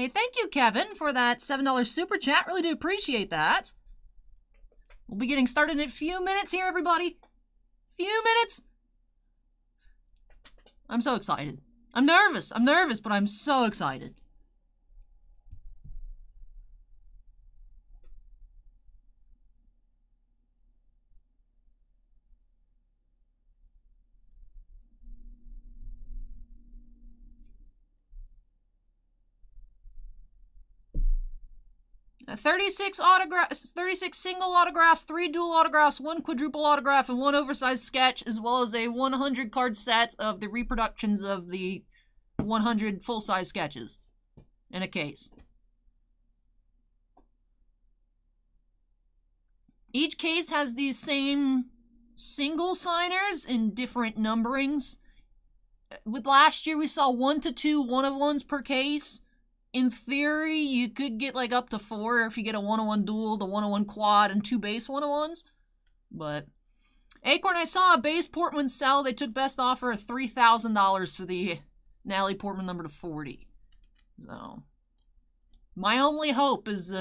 Hey, thank you, Kevin, for that $7 super chat. Really do appreciate that. We'll be getting started in a few minutes here, everybody. Few minutes. I'm so excited. I'm nervous, but I'm so excited. Uh, 36 autographs, 36 single autographs, 3 dual autographs, 1 quadruple autograph, and 1 oversized sketch, as well as a 100 card set of the reproductions of the 100 full-size sketches in a case. Each case has these same single signers in different numberings. With last year, we saw 1 to 2 one-of-ones per case. In theory, you could get like up to 4 if you get a 1-on-1 dual, the 1-on-1 quad, and 2 base 1-on-1s. But Acorn, I saw a base Portman sell. They took best offer of $3,000 for the NATALIE Portman number to 40. So my only hope is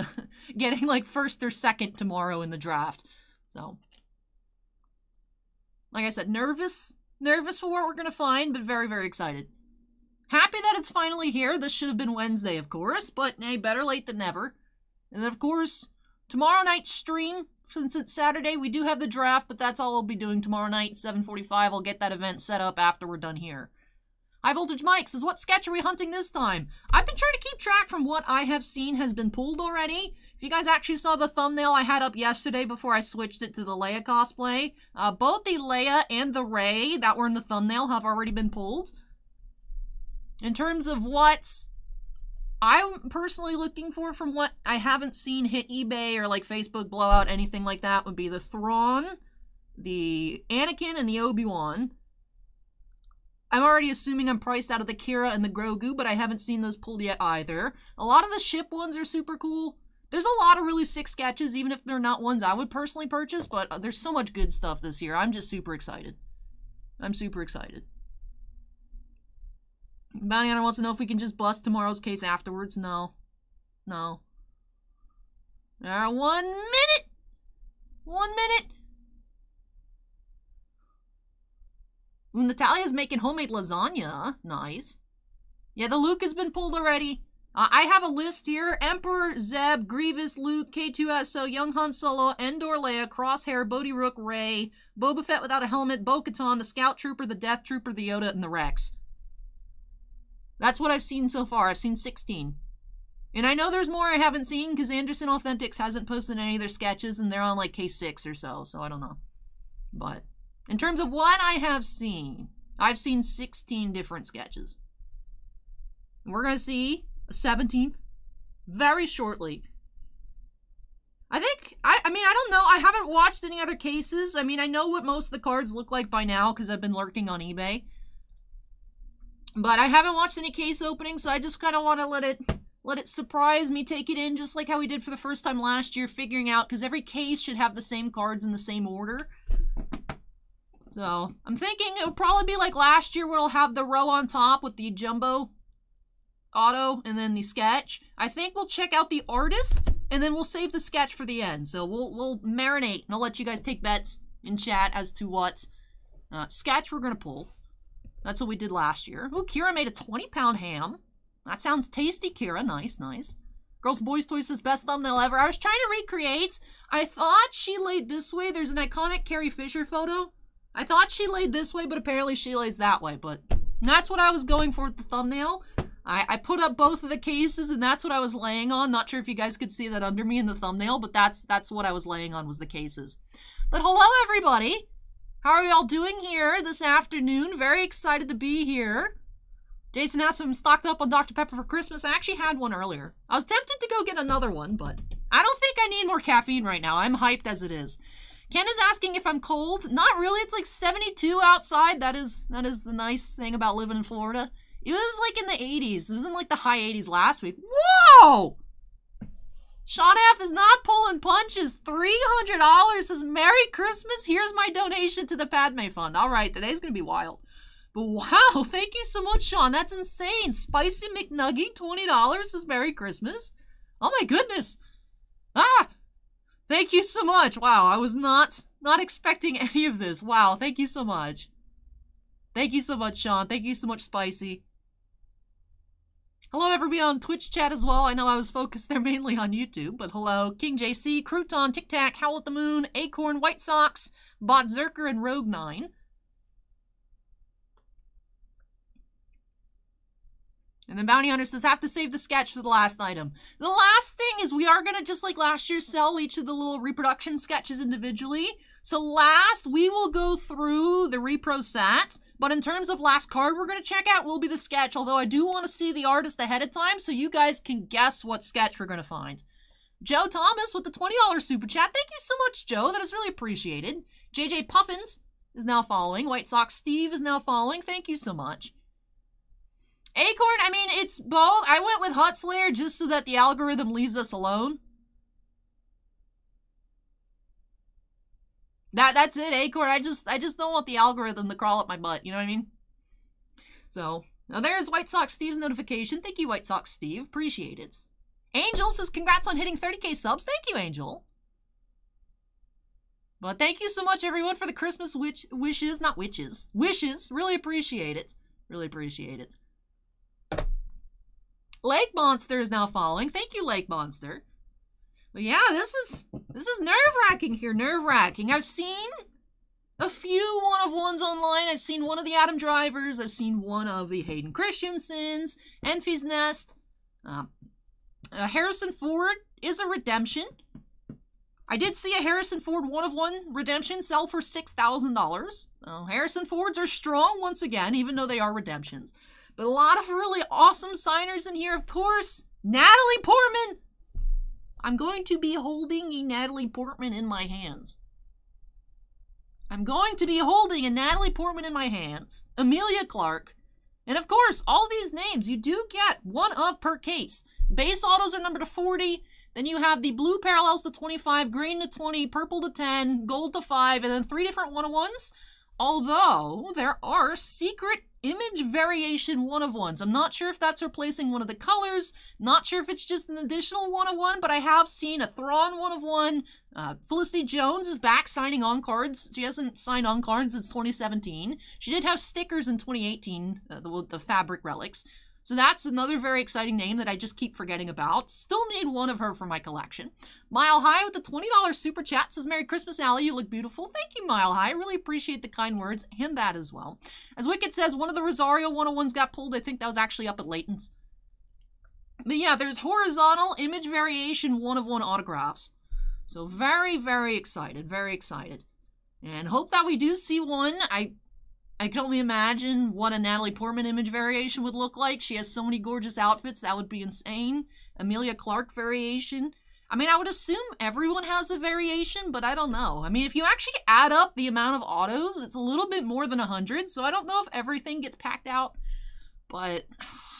getting like first or second tomorrow in the draft. So like I said, nervous for what we're gonna find, but very, very excited. Happy that it's finally here. This should have been Wednesday, of course, but hey, better late than never. And then, of course, tomorrow night's stream, since it's Saturday, we do have the draft, but that's all I'll be doing tomorrow night, 7:45. I'll get that event set up after we're done here. High Voltage Mike says, what sketch are we hunting this time? I've been trying to keep track from what I have seen has been pulled already. If you guys actually saw the thumbnail I had up yesterday before I switched it to the Leia cosplay, both the Leia and the Rey that were in the thumbnail have already been pulled. In terms of what I'm personally looking for from what I haven't seen hit eBay or like Facebook blowout, anything like that, would be the Thrawn, the Anakin, and the Obi-Wan. I'm already assuming I'm priced out of the Kira and the Grogu, but I haven't seen those pulled yet either. A lot of the ship ones are super cool. There's a lot of really sick sketches, even if they're not ones I would personally purchase, but there's so much good stuff this year. I'm just super excited. I'm super excited. Bounty Hunter wants to know if we can just bust tomorrow's case afterwards. No. No. 1 minute! 1 minute! Ooh, Natalia's making homemade lasagna. Nice. Yeah, the Luke has been pulled already. I have a list here. Emperor, Zeb, Grievous, Luke, K2SO, Young Han Solo, Endor Leia, Crosshair, Bodhi Rook, Rey, Boba Fett without a helmet, Bo-Katan, the Scout Trooper, the Death Trooper, the Yoda, and the Rex. That's what I've seen so far. I've seen 16. And I know there's more I haven't seen because Anderson Authentics hasn't posted any of their sketches and they're on like case 6 or so I don't know. But in terms of what I have seen, I've seen 16 different sketches. And we're going to see a 17th very shortly. I think, I mean, I don't know. I haven't watched any other cases. I mean, I know what most of the cards look like by now because I've been lurking on eBay. But I haven't watched any case openings, so I just kind of want to let it surprise me, take it in, just like how we did for the first time last year, figuring out, because every case should have the same cards in the same order. So, I'm thinking it'll probably be like last year, where it'll have the row on top with the jumbo auto, and then the sketch. I think we'll check out the artist, and then we'll save the sketch for the end. So, we'll marinate, and I'll let you guys take bets in chat as to what sketch we're going to pull. That's what we did last year. Oh, Kira made a 20-pound ham. That sounds tasty, Kira. Nice, nice. Girls Boys Toys says best thumbnail ever. I was trying to recreate. I thought she laid this way. There's an iconic Carrie Fisher photo. I thought she laid this way, but apparently she lays that way. But that's what I was going for with the thumbnail. I put up both of the cases, and that's what I was laying on. Not sure if you guys could see that under me in the thumbnail, but that's what I was laying on, was the cases. But hello, everybody. How are y'all doing here this afternoon? Very excited to be here. Jason asked if I'm stocked up on Dr. Pepper for Christmas. I actually had one earlier. I was tempted to go get another one, but I don't think I need more caffeine right now. I'm hyped as it is. Ken is asking if I'm cold. Not really. It's like 72 outside. That is the nice thing about living in Florida. It was like in the 80s. It was in like the high 80s last week. Whoa! Sean F is not pulling punches. $300 says, Merry Christmas. Here's my donation to the Padme Fund. All right, today's going to be wild. But wow, thank you so much, Sean. That's insane. Spicy McNugget, $20 is Merry Christmas. Oh my goodness. Ah! Thank you so much. Wow, I was not expecting any of this. Wow, thank you so much. Thank you so much, Sean. Thank you so much, Spicy. Hello, everybody on Twitch chat as well. I know I was focused there mainly on YouTube, but hello. King JC, Crouton, Tic Tac, Howl at the Moon, Acorn, White Sox, Bot Zerker, and Rogue 9. And then Bounty Hunter says, have to save the sketch for the last item. The last thing is we are going to, just like last year, sell each of the little reproduction sketches individually. So last, we will go through the repro sets. But in terms of last card we're going to check out will be the sketch. Although I do want to see the artist ahead of time so you guys can guess what sketch we're going to find. Joe Thomas with the $20 super chat. Thank you so much, Joe. That is really appreciated. JJ Puffins is now following. White Sox Steve is now following. Thank you so much. Acorn, I mean, it's both. I went with Huttslayer just so that the algorithm leaves us alone. That's it, Acorn. I just don't want the algorithm to crawl up my butt, you know what I mean? So, now there's White Sox Steve's notification. Thank you, White Sox Steve. Appreciate it. Angel says, congrats on hitting 30k subs. Thank you, Angel. But thank you so much, everyone, for the Christmas wishes. Not witches. Wishes. Really appreciate it. Really appreciate it. Lake Monster is now following. Thank you, Lake Monster. But yeah, this is nerve-wracking here, nerve-wracking. I've seen a few one-of-ones online. I've seen one of the Adam Drivers. I've seen one of the Hayden Christensen's, Enfy's Nest. Harrison Ford is a redemption. I did see a Harrison Ford one-of-one redemption sell for $6,000. Harrison Fords are strong once again, even though they are redemptions. But a lot of really awesome signers in here, of course. Natalie Portman! I'm going to be holding a Natalie Portman in my hands. I'm going to be holding a Natalie Portman in my hands. Emilia Clarke. And of course, all these names, you do get one of per case. Base autos are numbered to 40. Then you have the blue parallels to 25, green to 20, purple to 10, gold to 5, and then 3 different one-of-ones. Although, there are secret image variation one-of-ones. I'm not sure if that's replacing one of the colors, not sure if it's just an additional one-of-one, but I have seen a Thrawn one-of-one. Felicity Jones is back signing on cards. She hasn't signed on cards since 2017. She did have stickers in 2018, the fabric relics. So that's another very exciting name that I just keep forgetting about. Still need one of her for my collection. Mile High with the $20 super chat says, Merry Christmas, Allie. You look beautiful. Thank you, Mile High. I really appreciate the kind words and that as well. As Wicked says, one of the Rosario 101s got pulled. I think that was actually up at Layton's. But yeah, there's horizontal image variation one-of-one autographs. So very, very excited. Very excited. And hope that we do see one. I can only imagine what a Natalie Portman image variation would look like. She has so many gorgeous outfits. That would be insane. Emilia Clarke variation. I mean, I would assume everyone has a variation, but I don't know. I mean, if you actually add up the amount of autos, it's a little bit more than 100, so I don't know if everything gets packed out. But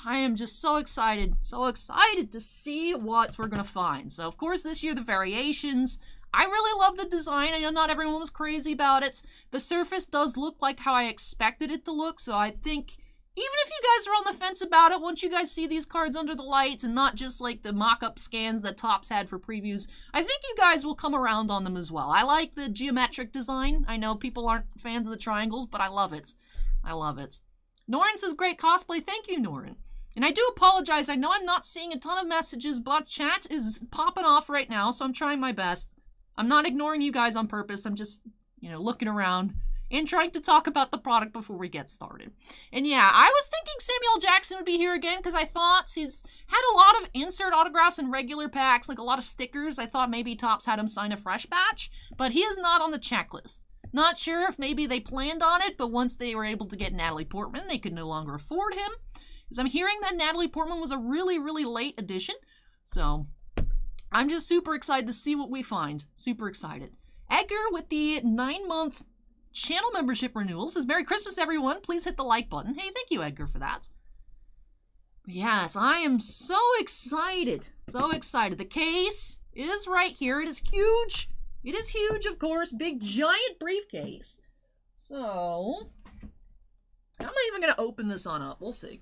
I am just so excited to see what we're going to find. So, of course, this year, the variations. I really love the design. I know not everyone was crazy about it. The surface does look like how I expected it to look, so I think even if you guys are on the fence about it, once you guys see these cards under the lights and not just like the mock-up scans that Topps had for previews, I think you guys will come around on them as well. I like the geometric design. I know people aren't fans of the triangles, but I love it. I love it. Norin says, great cosplay. Thank you, Norin. And I do apologize. I know I'm not seeing a ton of messages, but chat is popping off right now, so I'm trying my best. I'm not ignoring you guys on purpose. I'm just, looking around and trying to talk about the product before we get started. And yeah, I was thinking Samuel Jackson would be here again because I thought he's had a lot of insert autographs in regular packs, like a lot of stickers. I thought maybe Topps had him sign a fresh batch, but he is not on the checklist. Not sure if maybe they planned on it, but once they were able to get Natalie Portman, they could no longer afford him. Because I'm hearing that Natalie Portman was a really, really late addition. So I'm just super excited to see what we find. Super excited. Edgar with the 9-month channel membership renewal says, Merry Christmas, everyone. Please hit the like button. Hey, thank you, Edgar, for that. Yes, I am so excited. So excited. The case is right here. It is huge. It is huge, of course. Big, giant briefcase. So, how many gonna open this on up. We'll see.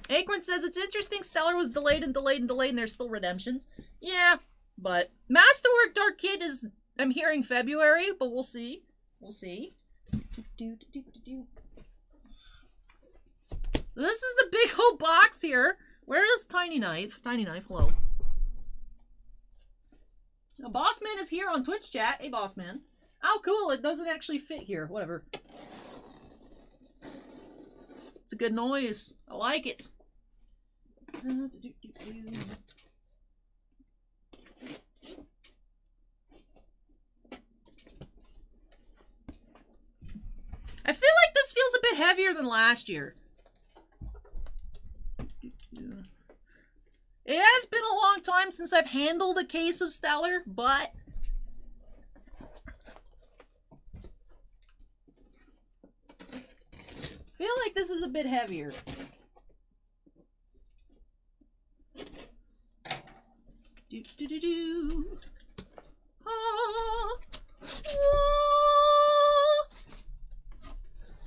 Acorn says, it's interesting Stellar was delayed and delayed and delayed and there's still redemptions. Yeah, but Masterwork Dark Kid is, I'm hearing February, but we'll see. We'll see. This is the big old box here. Where is Tiny Knife? Tiny Knife, hello. Now, Bossman is here on Twitch chat. Hey, Bossman. Oh, cool. It doesn't actually fit here. Whatever. It's a good noise. I like it. I feel like this feels a bit heavier than last year. It has been a long time since I've handled a case of Stellar, but I feel like this is a bit heavier. Do do do do. Ah. Ah.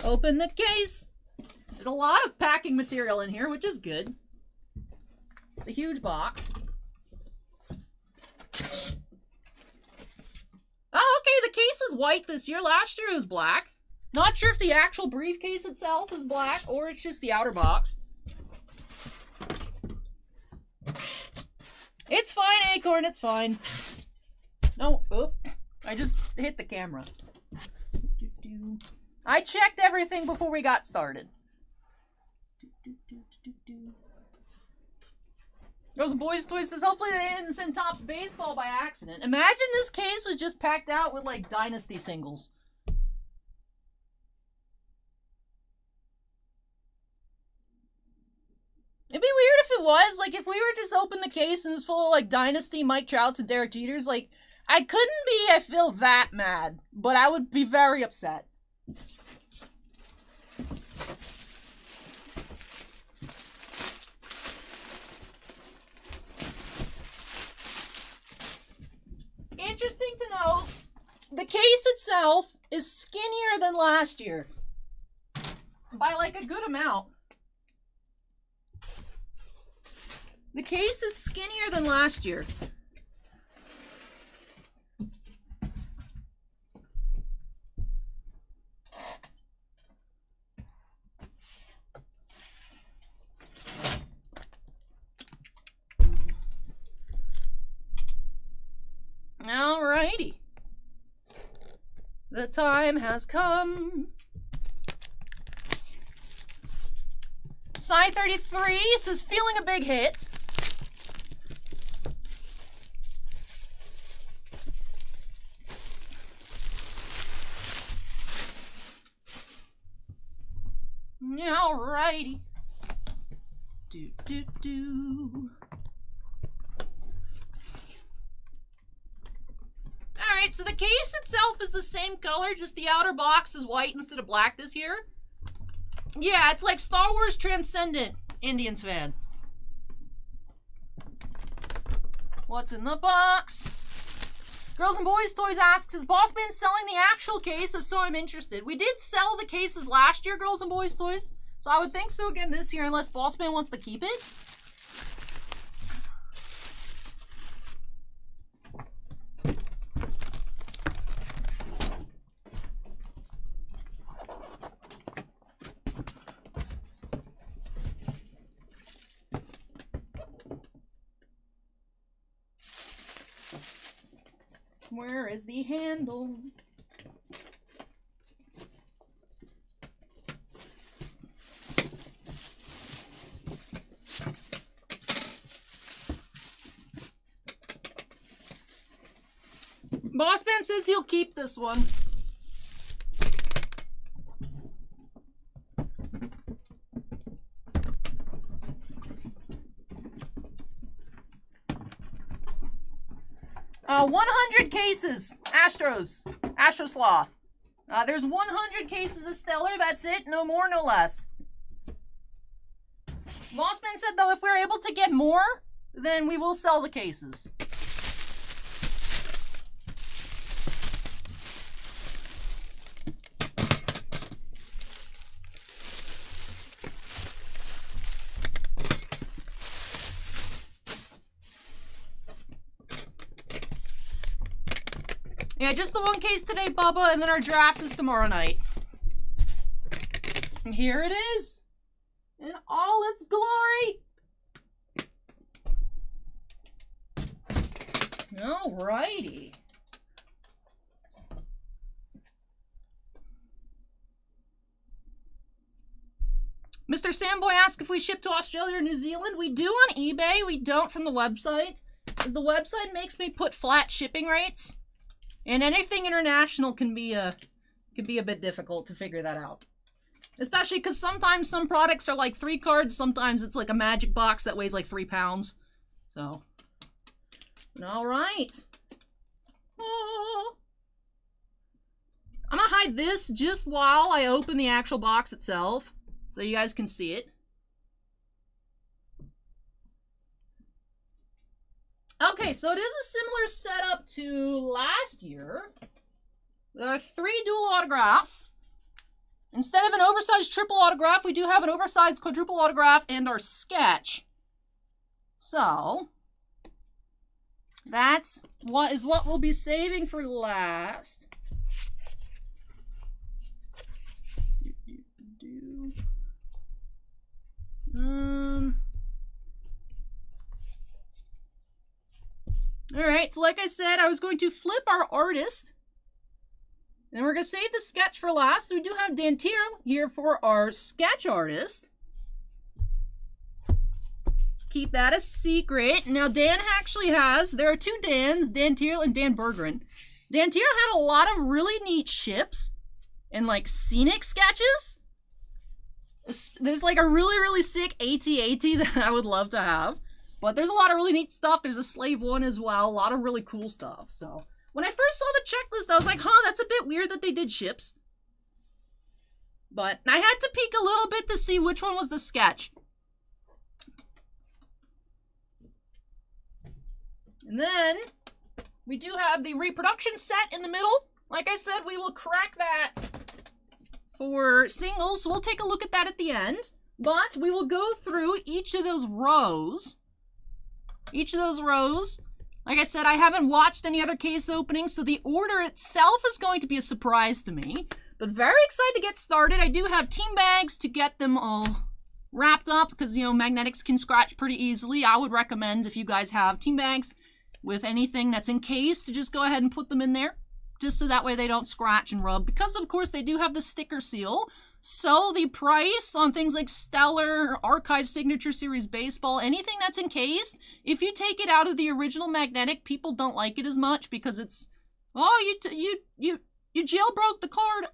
Open the case. There's a lot of packing material in here, which is good. It's a huge box. Oh, okay, the case is white this year. Last year it was black. Not sure if the actual briefcase itself is black or it's just the outer box. It's fine, Acorn, it's fine. No, oop. I just hit the camera. I checked everything before we got started. Those Boys Toys says, hopefully they didn't send Topps Baseball by accident. Imagine this case was just packed out with, like, Dynasty singles. It'd be weird if it was. Like, if we were just open the case and it's full of, like, Dynasty, Mike Trouts, and Derek Jeters, like, I couldn't be, I feel, that mad. But I would be very upset. Interesting to know, the case itself is skinnier than last year. By, like, a good amount. The case is skinnier than last year. Alrighty. The time has come. Psy33 says, feeling a big hit. Alrighty. Do. Alright, so the case itself is the same color, just the outer box is white instead of black this year. Yeah, it's like Star Wars Transcendent, Indians fan. What's in the box? Girls and Boys Toys asks, is Bossman selling the actual case? If so, I'm interested. We did sell the cases last year, Girls and Boys Toys. So I would think so again this year, unless Bossman wants to keep it. Where is the handle? Bossman says he'll keep this one. 100 cases, Astros, Astro Sloth. There's 100 cases of Stellar, that's it, no more, no less. Mossman said, though, if we're able to get more, then we will sell the cases. Yeah, just the one case today, Bubba, and then our draft is tomorrow night. And here it is. In all its glory. Alrighty. Mr. Samboy asked if we ship to Australia or New Zealand. We do on eBay. We don't from the website. Because the website makes me put flat shipping rates. And anything international can be a bit difficult to figure that out. Especially because sometimes some products are like 3 cards. Sometimes it's like a magic box that weighs like 3 pounds. So. Alright. Oh. I'm gonna hide this just while I open the actual box itself. So you guys can see it. Okay, so it is a similar setup to last year. There are 3 dual autographs. Instead of an oversized triple autograph, we do have an oversized quadruple autograph and our sketch. So, that's what we'll be saving for last. Alright, so like I said, I was going to flip our artist. And we're going to save the sketch for last. So we do have Dan Tyrrell here for our sketch artist. Keep that a secret. Now, Dan actually has, there are 2 Dans, Dan Tyrrell and Dan Berggren. Dan Tyrrell had a lot of really neat ships and like scenic sketches. There's like a really, really sick AT-AT that I would love to have. But there's a lot of really neat stuff. There's a Slave one as well. A lot of really cool stuff. So, when I first saw the checklist, I was like, huh, that's a bit weird that they did ships. But I had to peek a little bit to see which one was the sketch. And then, we do have the reproduction set in the middle. Like I said, we will crack that for singles, so we'll take a look at that at the end. But we will go through each of those rows. Like I said, I haven't watched any other case openings, so the order itself is going to be a surprise to me. But very excited to get started. I do have team bags to get them all wrapped up, because, you know, magnetics can scratch pretty easily. I would recommend, if you guys have team bags with anything that's encased, to just go ahead and put them in there. Just so that way they don't scratch and rub. Because, of course, they do have the sticker seal. So the price on things like Stellar, Archive Signature Series Baseball, anything that's encased, if you take it out of the original magnetic, people don't like it as much because it's, oh, you jailbroke the card,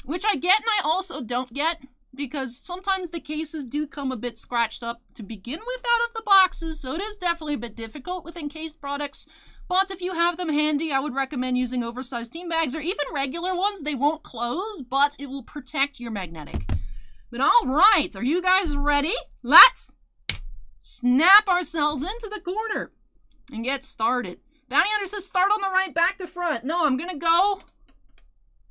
which I get and I also don't get, because sometimes the cases do come a bit scratched up to begin with out of the boxes, so it is definitely a bit difficult with encased products. But if you have them handy, I would recommend using oversized team bags or even regular ones. They won't close, but it will protect your magnetic. But alright, are you guys ready? Let's snap ourselves into the corner and get started. Bounty Hunter says start on the right, back to front. No, I'm gonna go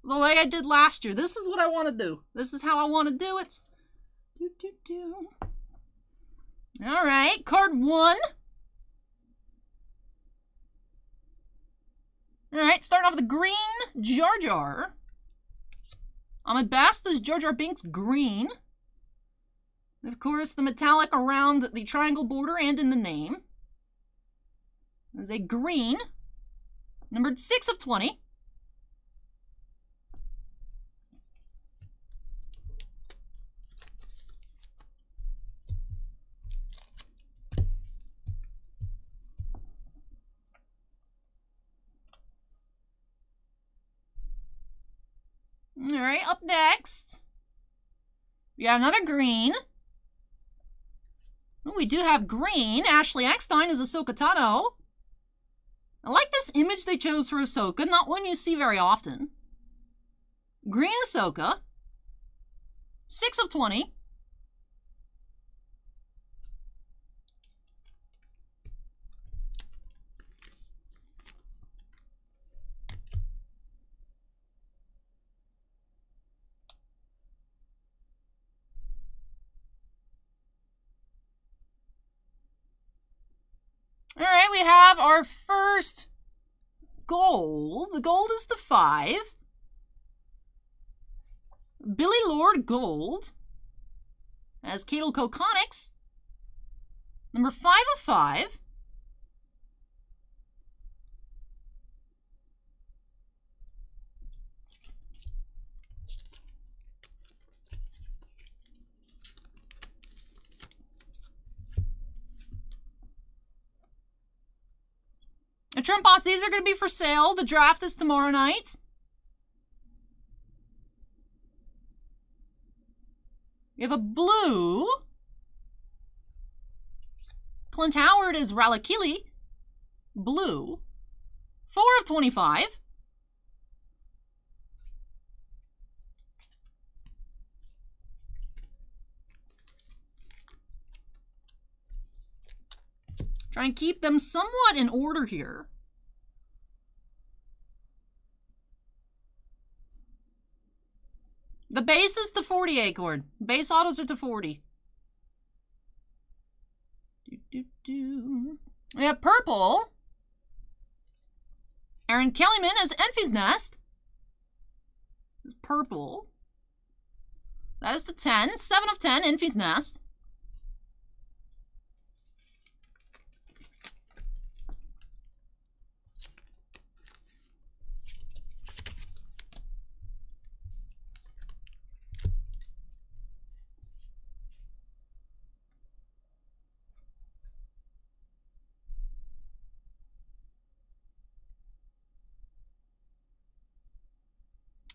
the way I did last year. This is what I want to do. This is how I want to do it. Alright, card 1. Alright, starting off with the green Jar Jar. On my best is Jar Jar Binks green. And of course, the metallic around the triangle border and in the name is a green, numbered 6 of 20. Alright, up next, we got another green. Oh, we do have green. Ashley Eckstein is Ahsoka Tano. I like this image they chose for Ahsoka, not one you see very often. Green Ahsoka. 6 of 20. Alright, we have our first gold. The gold is the 5. Billy Lord Gold as Cadel Coconics. Number 5 of 5. And Trump Boss, these are going to be for sale. The draft is tomorrow night. We have a blue. Clint Howard is Ralakili. Blue. 4 of 25. Try and keep them somewhat in order here. The base is to 40, Acorn. Base autos are to 40. We have purple. Aaron Kellyman as Enfy's Nest. This is purple. That is the 10. 7 of 10, Enfy's Nest.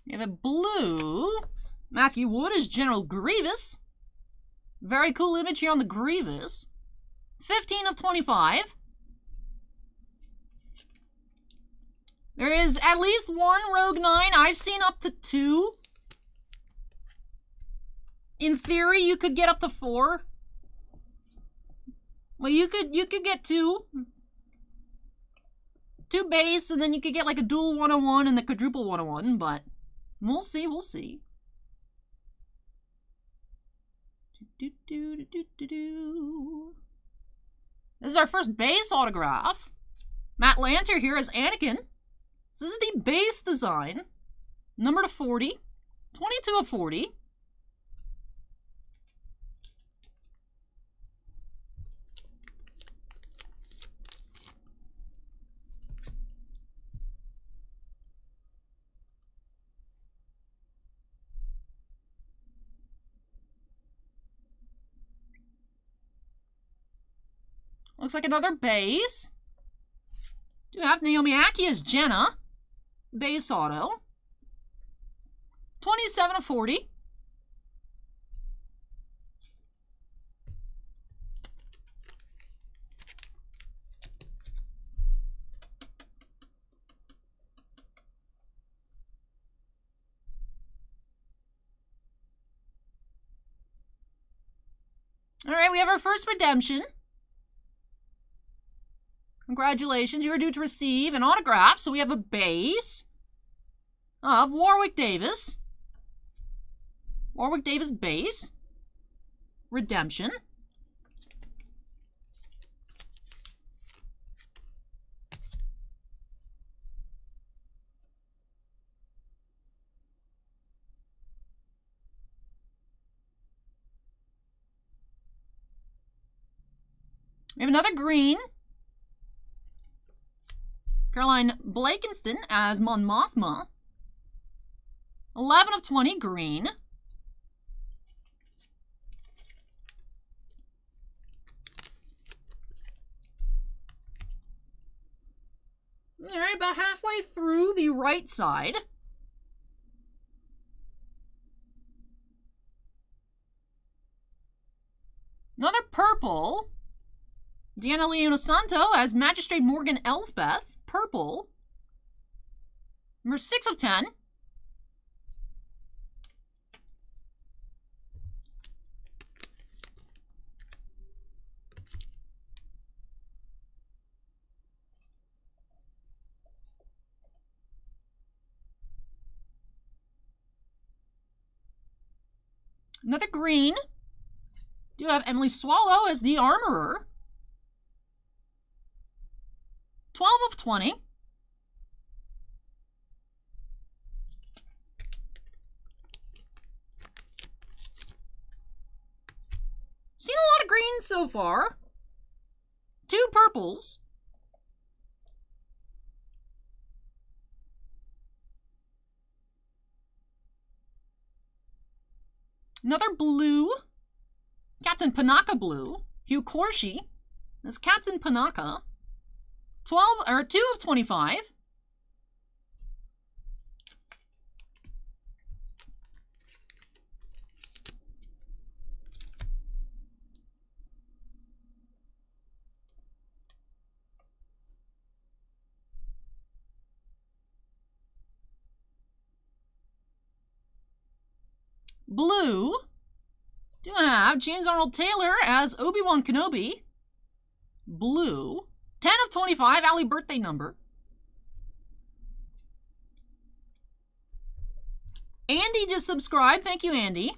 We have a blue. Matthew Wood is General Grievous. Very cool image here on the Grievous. 15 of 25. There is at least one Rogue 9. I've seen up to 2. In theory, you could get up to 4. Well, you could get 2. 2 base, and then you could get like a dual 101 and the quadruple 101, but we'll see, we'll see. This is our first base autograph. Matt Lanter here as Anakin. So this is the base design. Number to 40. 22 of 40. Looks like another base. Do have Naomi Aki as Jenna. Base auto. 27 of 40. All right, we have our first redemption. Congratulations, you are due to receive an autograph. So we have a base of Warwick Davis. Warwick Davis base. Redemption. We have another green. Caroline Blakenston as Mon Mothma. 11 of 20, green. All right, about halfway through the right side. Another purple. Deanna Leonosanto as Magistrate Morgan Elsbeth. Purple. Number 6 of 10. Another green. Do have Emily Swallow as the Armorer. 12 of 20. wins so far. 2 purples. Another blue. Captain Panaka blue. Hugh Corshi. This is Captain Panaka. 2 of 25. Blue. Do have James Arnold Taylor as Obi-Wan Kenobi. Blue. 10 of 25, Allie birthday number. Andy just subscribed. Thank you, Andy.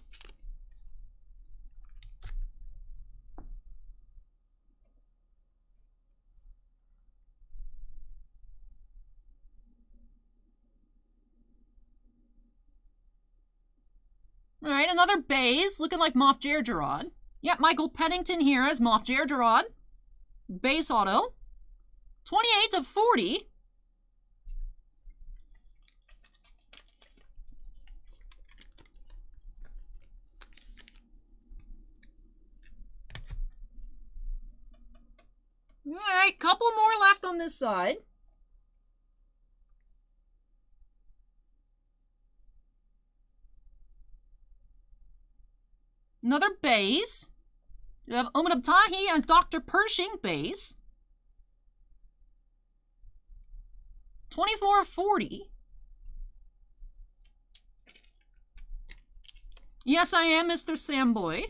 All right, another base, looking like Moff Jerjerrod. Yep, Michael Pennington here as Moff Jerjerrod. Base auto. 28 of 40. All right, couple more left on this side. Another base. You have Oman Abtahi as Dr. Pershing base. 24 of 40. Yes, I am Mr. Samboy.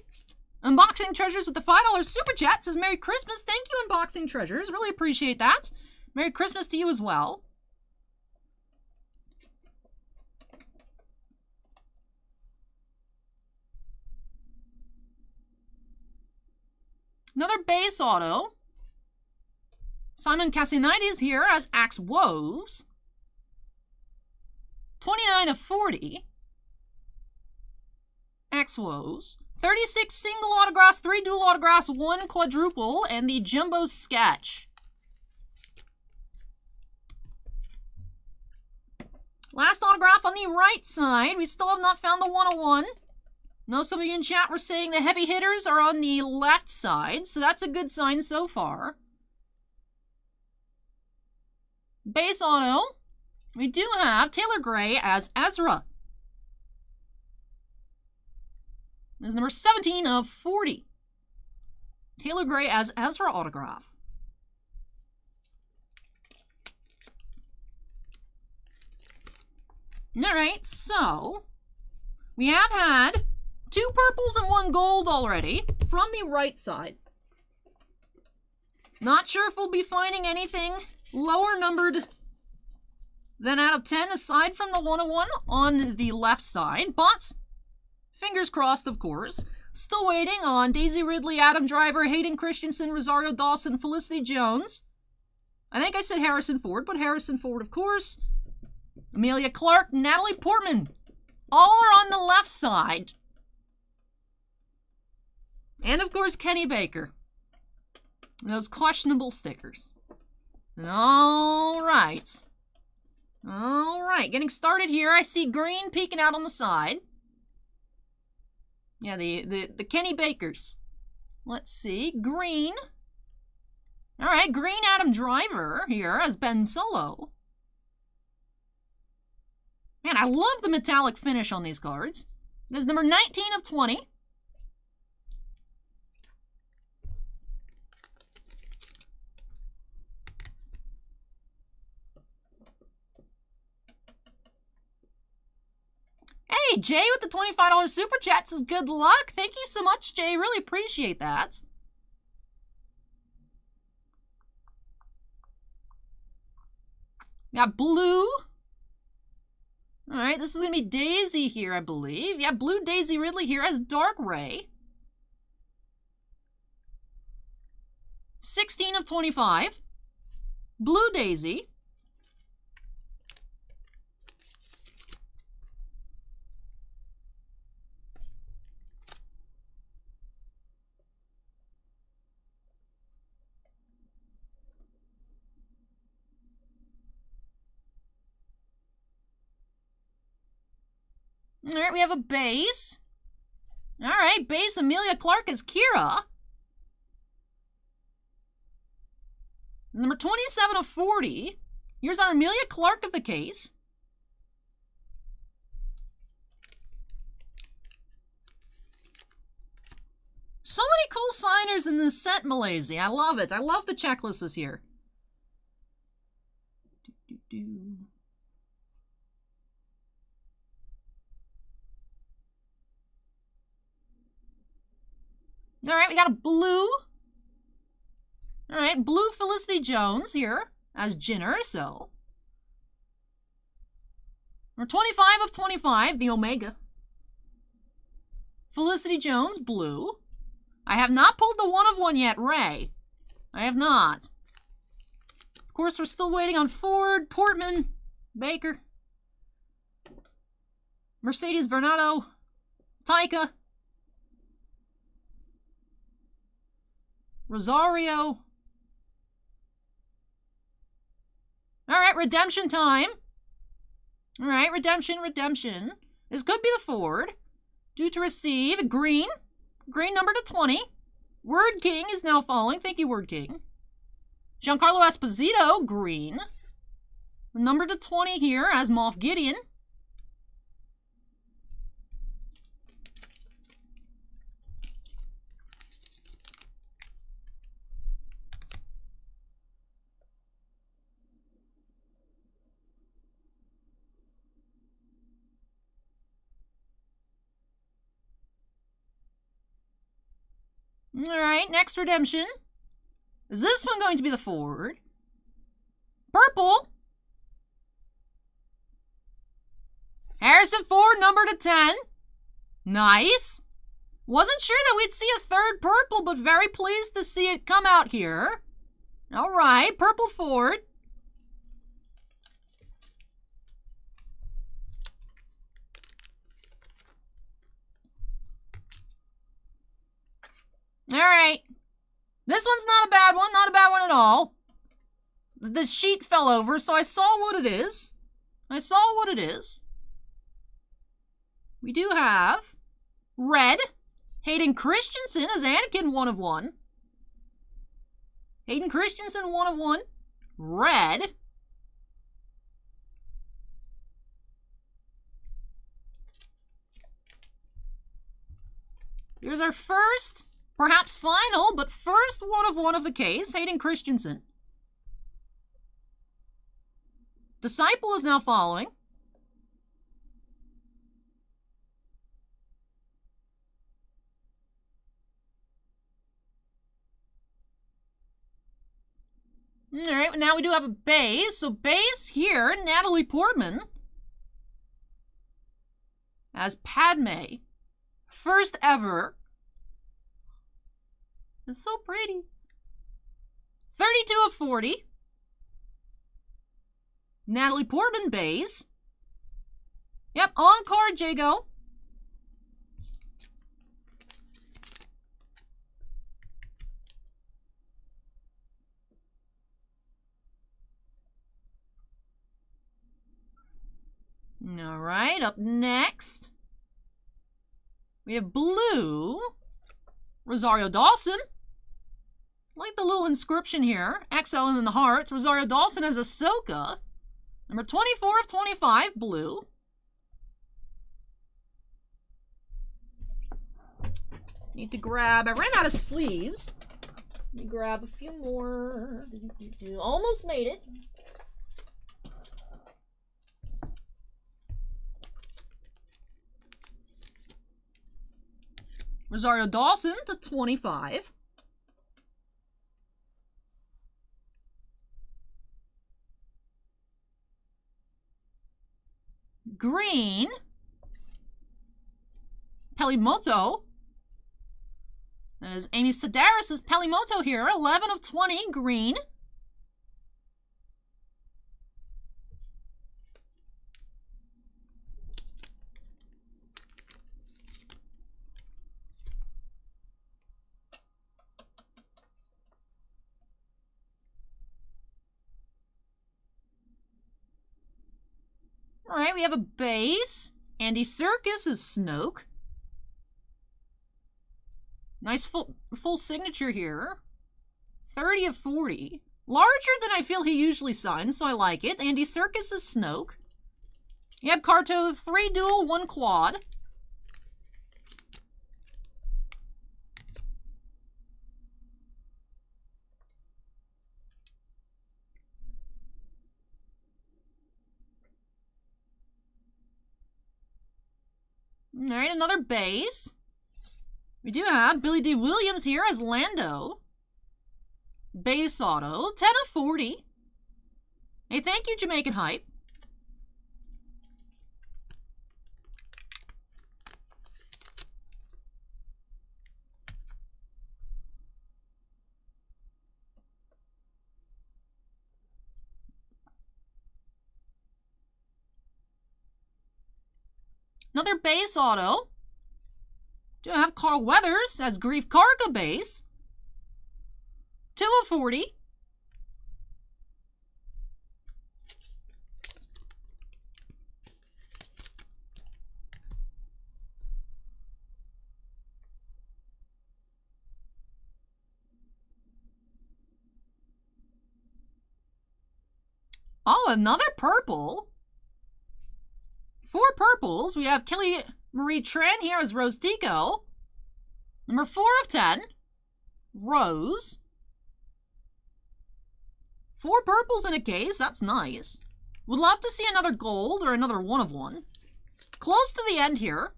Unboxing Treasures with the $5 Super Chat says Merry Christmas. Thank you, Unboxing Treasures. Really appreciate that. Merry Christmas to you as well. Another base auto. Simon Cassinides here as Axe Woves. 29 of 40. Axe Woves. 36 single autographs, 3 dual autographs, 1 quadruple, and the Jumbo Sketch. Last autograph on the right side. We still have not found the 101. Know some of you in chat were saying the heavy hitters are on the left side, so that's a good sign so far. Base auto. We do have Taylor Gray as Ezra. This is number 17 of 40. Taylor Gray as Ezra autograph. Alright, so we have had 2 purples and 1 gold already from the right side. Not sure if we'll be finding anything lower numbered than out of 10 aside from the 101 on the left side, but fingers crossed, of course. Still waiting on Daisy Ridley, Adam Driver, Hayden Christensen, Rosario Dawson, Felicity Jones. I think I said Harrison Ford, but Harrison Ford, of course. Amelia Clark, Natalie Portman. All are on the left side. And, of course, Kenny Baker. Those questionable stickers. All right. All right, getting started here. I see green peeking out on the side. Yeah, the Kenny Bakers. Let's see, green. All right, green Adam Driver here as Ben Solo. Man, I love the metallic finish on these cards. It is number 19 of 20. Hey, Jay with the $25 Super Chat says good luck. Thank you so much, Jay. Really appreciate that. Got blue. All right, this is going to be Daisy here, I believe. Yeah, blue Daisy Ridley here as Dark Ray. 16 of 25. Blue Daisy. Alright, we have a base. Alright, base Emilia Clarke as Kira. Number 27 of 40. Here's our Emilia Clarke of the case. So many cool signers in this set, Malaysia. I love it. I love the checklist this year. Alright, we got a blue. Alright, blue Felicity Jones here as Jinner, so. We're 25 of 25, the Omega. Felicity Jones, blue. I have not pulled the 1 of 1 yet, Ray. I have not. Of course, we're still waiting on Ford, Portman, Baker, Mercedes Vernado, Taika, Rosario. Alright, redemption time. Alright, redemption. This could be the Ford. Due to receive, green. Green number to 20. Word King is now following. Thank you, Word King. Giancarlo Esposito, green. The number to 20 here as Moff Gideon. Alright, next redemption. Is this one going to be the Ford? Purple. Harrison Ford, number to 10. Nice. Wasn't sure that we'd see a third purple, but very pleased to see it come out here. Alright, purple Ford. Alright. This one's not a bad one. Not a bad one at all. The sheet fell over, so I saw what it is. We do have red. Hayden Christensen as Anakin, 1 of 1. Hayden Christensen, 1 of 1. Red. Here's our first, perhaps final, but first 1 of 1 of the case, Hayden Christensen. Disciple is now following. Alright, now we do have a base. So base here, Natalie Portman as Padme. First ever. It's so pretty. 32 of 40. Natalie Portman base. Yep, on card, Jago. Alright, up next, we have blue, Rosario Dawson. I like the little inscription here, XL and then the hearts. Rosario Dawson as Ahsoka. Number 24 of 25, blue. Need to grab, I ran out of sleeves. Let me grab a few more. Almost made it. Rosario Dawson to 25. Green. Pelimoto. That is Amy Sedaris' Pelimoto here. 11 of 20, green. Alright, we have a base. Andy Serkis is Snoke. Nice full signature here. 30 of 40. Larger than I feel he usually signs, so I like it. Andy Serkis is Snoke. You have Carto 3 dual, 1 quad. Alright, another base. We do have Billy D. Williams here as Lando. Base auto, 10 of 40. Hey, thank you, Jamaican Hype. Another base auto. Do have Carl Weathers as Grief Karga base. 2 of 40. Oh, another purple. 4 purples. We have Kelly Marie Tran here as Rose Tico. Number 4 of 10. Rose. 4 purples in a case. That's nice. Would love to see another gold or another 1 of 1. Close to the end here.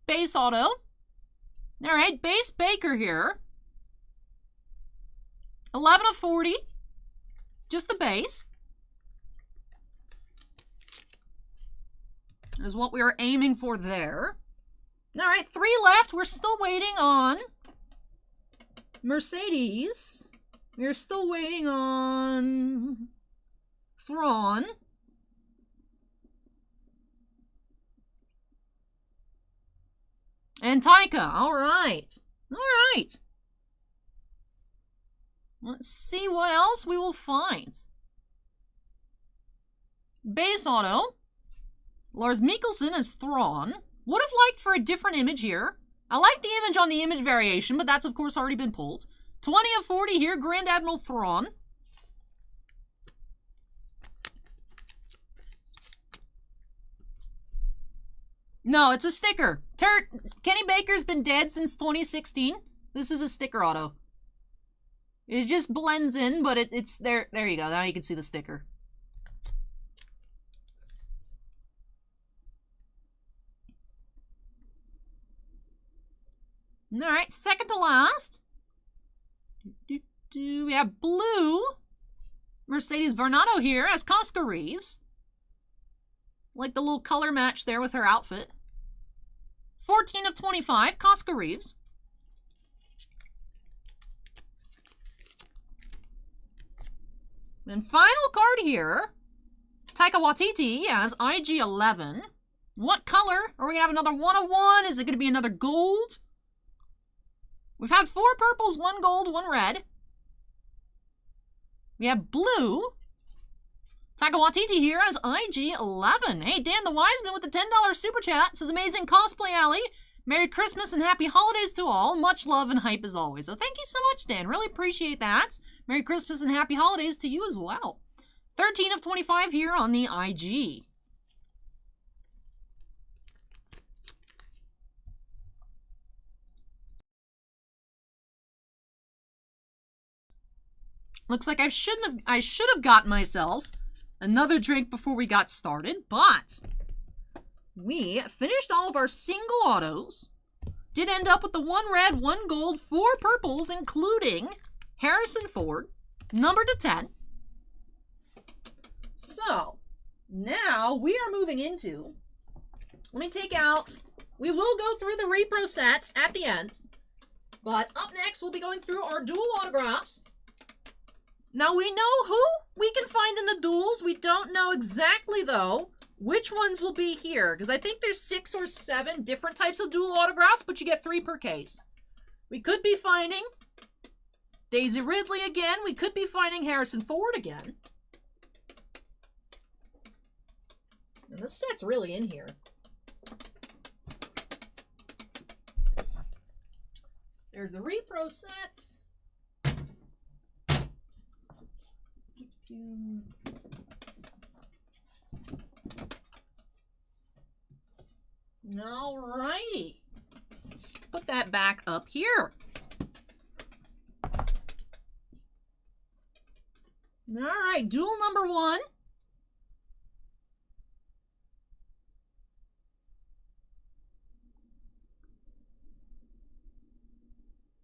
Base auto. Alright, base Baker here. 11 of 40. Just the base. Is what we are aiming for there. Alright, 3 left. We're still waiting on Mercedes. We're still waiting on Thrawn. And Taika. Alright. Alright. Let's see what else we will find. Base auto. Lars Mikkelsen as Thrawn. Would have liked for a different image here. I like the image on the image variation, but that's of course already been pulled. 20 of 40 here, Grand Admiral Thrawn. No, it's a sticker. Kenny Baker's been dead since 2016. This is a sticker auto. It just blends in, but it's there. There you go. Now you can see the sticker. Alright, second to last. We have blue Mercedes Varnado here as Costco Reeves. Like the little color match there with her outfit. 14 of 25, Costco Reeves. And final card here, Taika Waititi as IG-11. What color? Are we going to have another 1 of 1? Is it going to be another gold? We've had 4 purples, 1 gold, 1 red. We have blue. Taika Waititi here as IG-11. Hey, Dan the Wiseman with the $10 super chat. Says, amazing cosplay, Alley. Merry Christmas and happy holidays to all. Much love and hype as always. So thank you so much, Dan. Really appreciate that. Merry Christmas and happy holidays to you as well. 13 of 25 here on the IG. Looks like I should have gotten myself another drink before we got started, but we finished all of our single autos. Did end up with the 1 red, 1 gold, 4 purples, including Harrison Ford, numbered to 10. So, now we are moving into, let me take out, we will go through the repro sets at the end, but up next we'll be going through our dual autographs. Now we know who we can find in the duels. We don't know exactly, though, which ones will be here. Because I think there's 6 or 7 different types of dual autographs, but you get 3 per case. We could be finding Daisy Ridley again. We could be finding Harrison Ford again. And this set's really in here. There's the repro sets. Alrighty. Put that back up here. Alright, duel number 1.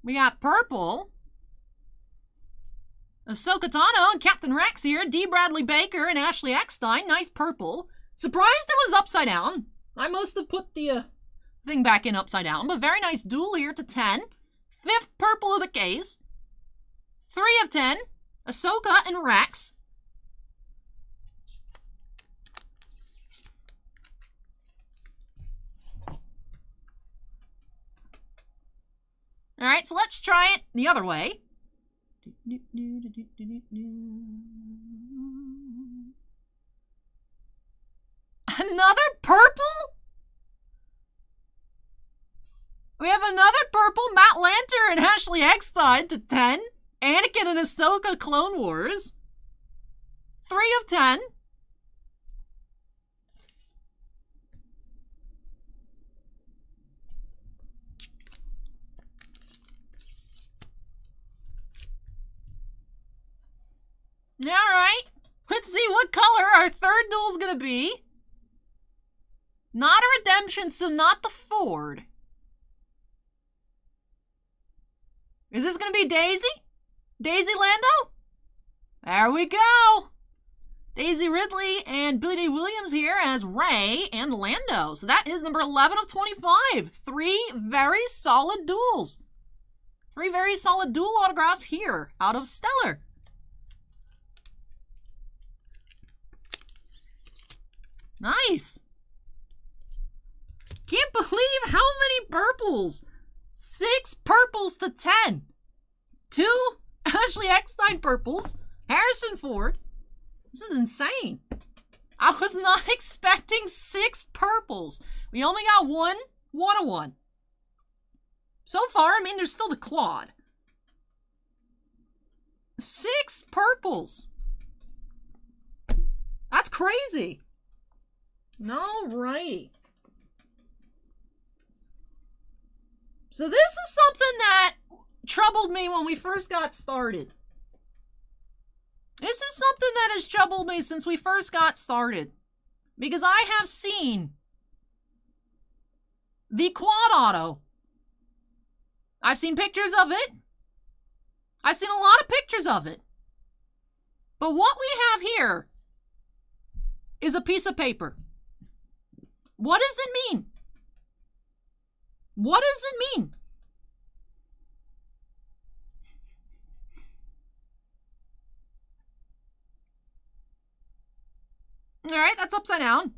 We got purple. Ahsoka Tano and Captain Rex here. D. Bradley Baker and Ashley Eckstein. Nice purple. Surprised it was upside down. I must have put the thing back in upside down. But very nice duel here to 10. 5th purple of the case. 3 of 10. Ahsoka and Rex. Alright, so let's try it the other way. Another purple? We have another purple, Matt Lanter and Ashley Eckstein to 10. Anakin and Ahsoka Clone Wars. 3 of 10. Alright, let's see what color our third duel's gonna be. Not a redemption, so not the Ford. Is this gonna be Daisy? Daisy Lando? There we go. Daisy Ridley and Billy D. Williams here as Rey and Lando. So that is number 11 of 25. 3 very solid duels. 3 very solid duel autographs here out of Stellar. Nice. Can't believe how many purples. 6 purples to 10. 2 Ashley Eckstein purples. Harrison Ford. This is insane. I was not expecting 6 purples. We only got one 101. So far, I mean, there's still the quad. 6 purples. That's crazy. Alrighty. So this is something that troubled me when we first got started. This is something that has troubled me since we first got started. Because I have seen the quad auto. I've seen pictures of it. I've seen a lot of pictures of it. But what we have here is a piece of paper. What does it mean? What does it mean? All right, that's upside down.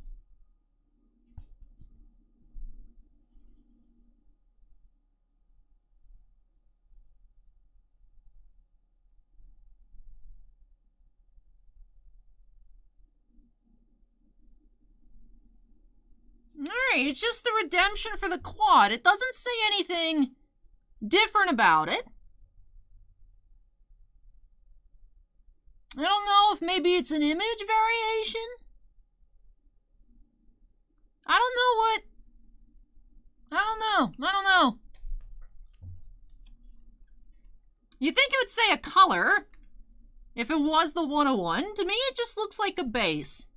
Alright, it's just a redemption for the quad. It doesn't say anything different about it. I don't know if maybe it's an image variation. I don't know. You think it would say a color if it was the 101. To me, it just looks like a base.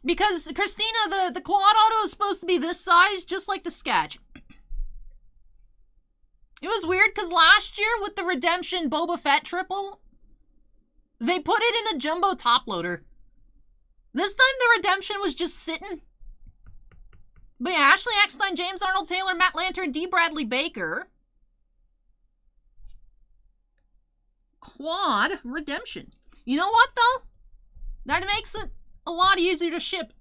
Because, Christina, the quad auto is supposed to be this size, just like the sketch. It was weird, because last year, with the Redemption Boba Fett triple, they put it in a jumbo top loader. This time, the Redemption was just sitting. But yeah, Ashley Eckstein, James Arnold Taylor, Matt Lanter, and D. Bradley Baker. Quad Redemption. You know what, though? That makes it a a lot easier to ship.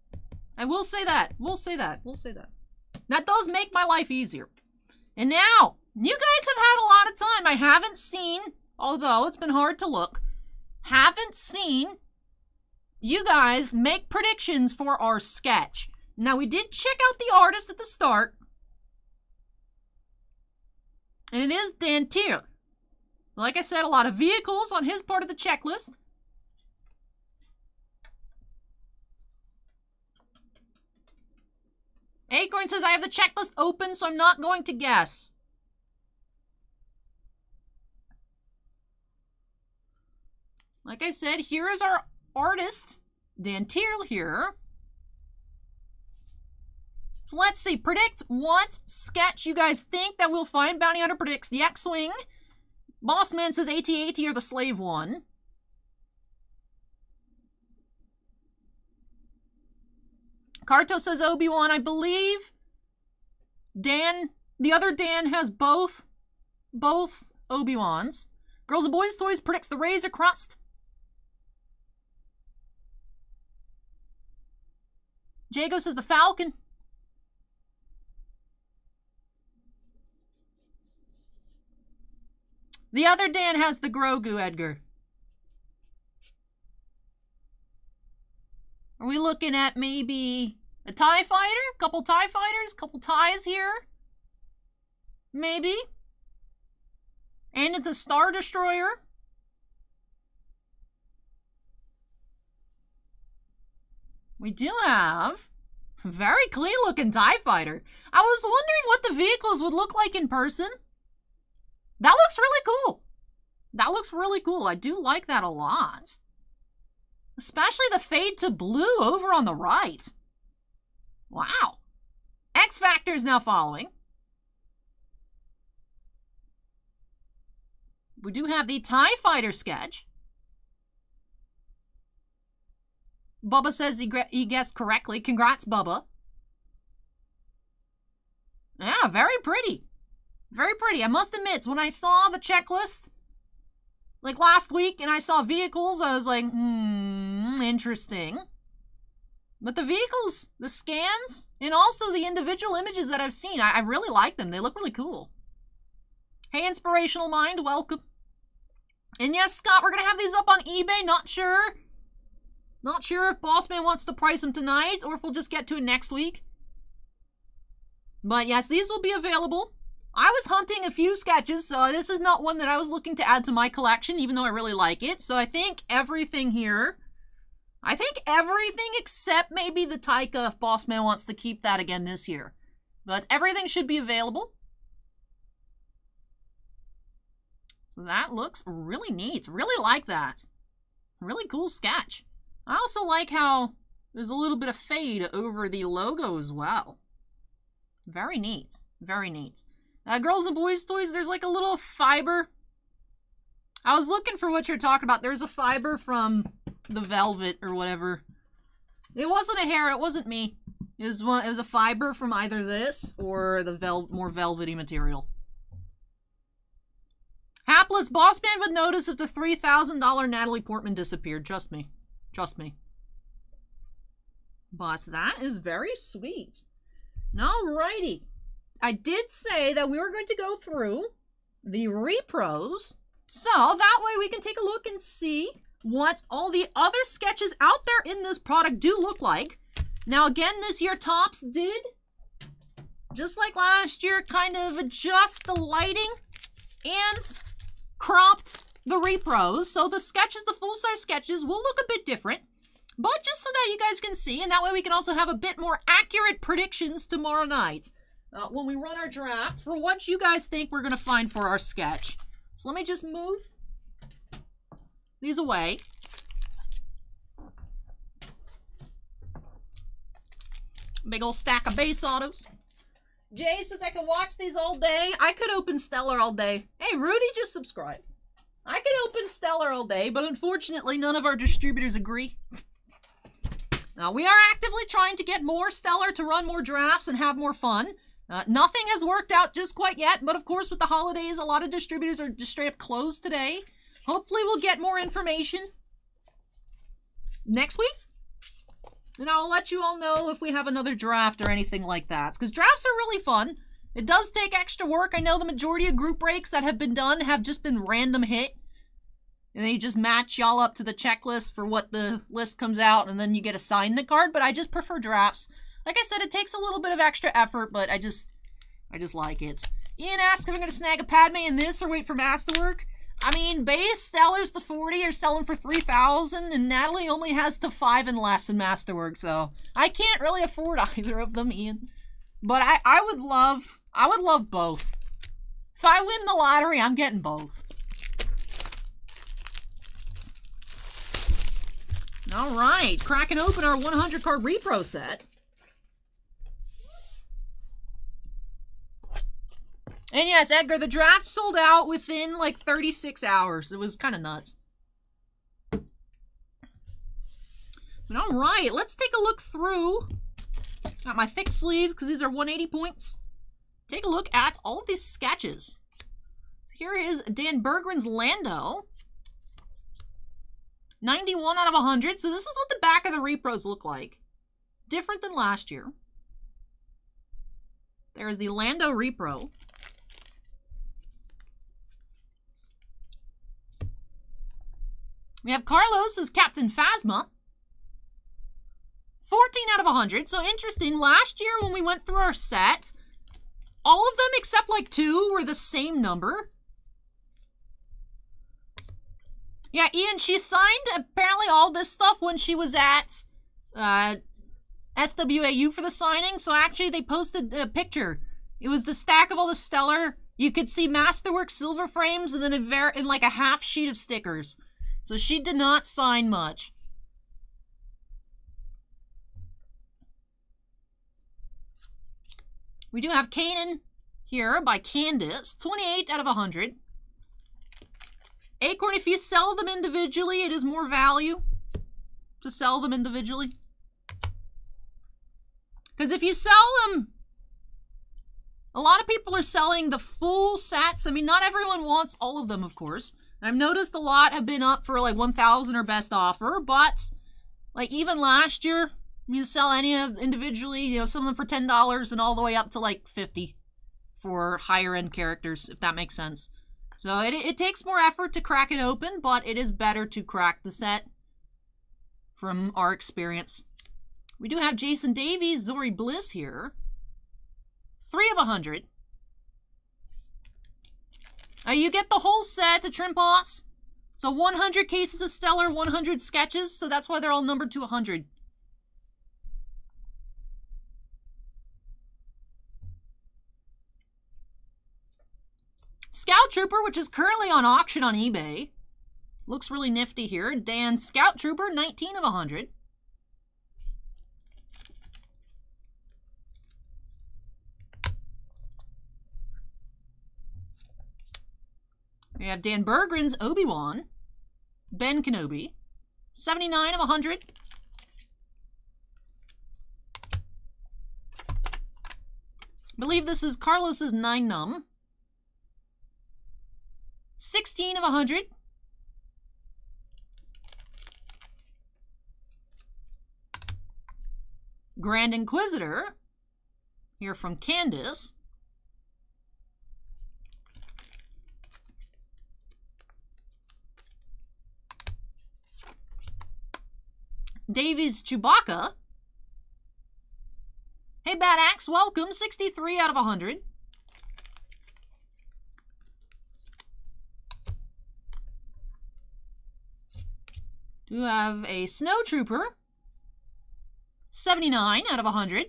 I will say that. We'll say that. That does make my life easier. And now, you guys have had a lot of time. I haven't seen, although it's been hard to look, haven't seen you guys make predictions for our sketch. Now, we did check out the artist at the start. And it is Dan Tier. Like I said, a lot of vehicles on his part of the checklist. Acorn says, I have the checklist open, so I'm not going to guess. Like I said, here is our artist, Dan Tier here. So let's see, predict what sketch you guys think that we'll find. Bounty Hunter predicts the X-Wing. Bossman says AT-AT or the Slave one. Karto says Obi-Wan. I believe Dan, the other Dan, has both Obi-Wans. Girls and Boys Toys predicts the Razor Crust. Jago says the Falcon. The other Dan has the Grogu, Edgar. Are we looking at maybe a TIE fighter? A couple TIE fighters? A couple TIEs here? Maybe. And it's a Star Destroyer. We do have a very clean looking TIE fighter. I was wondering what the vehicles would look like in person. That looks really cool. That looks really cool. I do like that a lot. Especially the fade to blue over on the right. Wow. X Factor is now following. We do have the TIE Fighter sketch. Bubba says he guessed correctly. Congrats, Bubba. Yeah, very pretty. Very pretty. I must admit, when I saw the checklist, like last week, and I saw vehicles, I was like, interesting. But the vehicles, the scans, and also the individual images that I've seen, I really like them. They look really cool. Hey, Inspirational Mind, welcome. And yes, Scott, we're going to have these up on eBay. Not sure. Not sure if Bossman wants to price them tonight, or if we'll just get to it next week. But yes, these will be available. I was hunting a few sketches, so this is not one that I was looking to add to my collection, even though I really like it. So I think everything here, except maybe the Taika, if Bossman wants to keep that again this year. But everything should be available. So that looks really neat. Really like that. Really cool sketch. I also like how there's a little bit of fade over the logo as well. Very neat. Very neat. Girls and Boys Toys, there's like a little fiber. I was looking for what you're talking about. There's a fiber from the velvet or whatever. It wasn't a hair. It wasn't me. It was a fiber from either this or the more velvety material. Hapless Bossman would notice if the $3,000 Natalie Portman disappeared. Trust me. Trust me. But that is very sweet. Alrighty. I did say that we were going to go through the repros, so that way we can take a look and see what all the other sketches out there in this product do look like. Now again, this year Topps did, just like last year, kind of adjust the lighting and cropped the repros, so the sketches, the full-size sketches, will look a bit different. But just so that you guys can see, and that way we can also have a bit more accurate predictions tomorrow night. When we run our draft for what you guys think we're going to find for our sketch. So let me just move these away. Big old stack of base autos. Jay says I could watch these all day. I could open Stellar all day. Hey, Rudy, just subscribe. I could open Stellar all day, but unfortunately none of our distributors agree. Now, we are actively trying to get more Stellar to run more drafts and have more fun. Nothing has worked out just quite yet, but of course with the holidays, a lot of distributors are just straight up closed today. Hopefully we'll get more information next week. And I'll let you all know if we have another draft or anything like that. Because drafts are really fun. It does take extra work. I know the majority of group breaks that have been done have just been random hit. And then you just match y'all up to the checklist for what the list comes out, and then you get assigned the card. But I just prefer drafts. Like I said, it takes a little bit of extra effort, but I just like it. Ian asks if I'm going to snag a Padme in this or wait for Masterwork. I mean, base sellers to 40 are selling for 3,000, and Natalie only has to 5 and less in Masterwork, so I can't really afford either of them, Ian. But I would love both. If I win the lottery, I'm getting both. All right, cracking open our 100 card repro set. And yes, Edgar, the draft sold out within like 36 hours. It was kind of nuts. But all right, let's take a look through. Got my thick sleeves because these are 180 points. Take a look at all of these sketches. Here is Dan Bergren's Lando. 91 out of 100. So this is what the back of the repros look like. Different than last year. There is the Lando repro. We have Carlos as Captain Phasma. 14 out of 100. So interesting. Last year when we went through our set, all of them except like 2 were the same number. Yeah, Ian, she signed apparently all this stuff when she was at SWAU for the signing. So actually they posted a picture. It was the stack of all the Stellar. You could see Masterwork silver frames and then in like a half sheet of stickers. So she did not sign much. We do have Kanan here by Candace. 28 out of 100. Acorn, if you sell them individually, it is more value to sell them individually. Because if you sell them, a lot of people are selling the full sets. I mean, not everyone wants all of them, of course. I've noticed a lot have been up for like 1,000 or best offer, but like even last year, you sell any of individually, you know, some of them for $10 and all the way up to like 50 for higher end characters, if that makes sense. So it takes more effort to crack it open, but it is better to crack the set from our experience. We do have Jason Davies, Zori Bliss here. 3 of 100. You get the whole set to Trim Boss. So 100 cases of Stellar, 100 sketches, so that's why they're all numbered to 100. Scout Trooper, which is currently on auction on eBay. Looks really nifty here. Dan Scout Trooper, 19 of 100. We have Dan Bergren's Obi-Wan. Ben Kenobi. 79 of 100. I believe this is Carlos's 9 Num. 16 of 100. Grand Inquisitor. Here from Candace. Davies Chewbacca. Hey, Bad Axe, welcome. 63 out of 100. You have a Snow Trooper. 79 out of 100.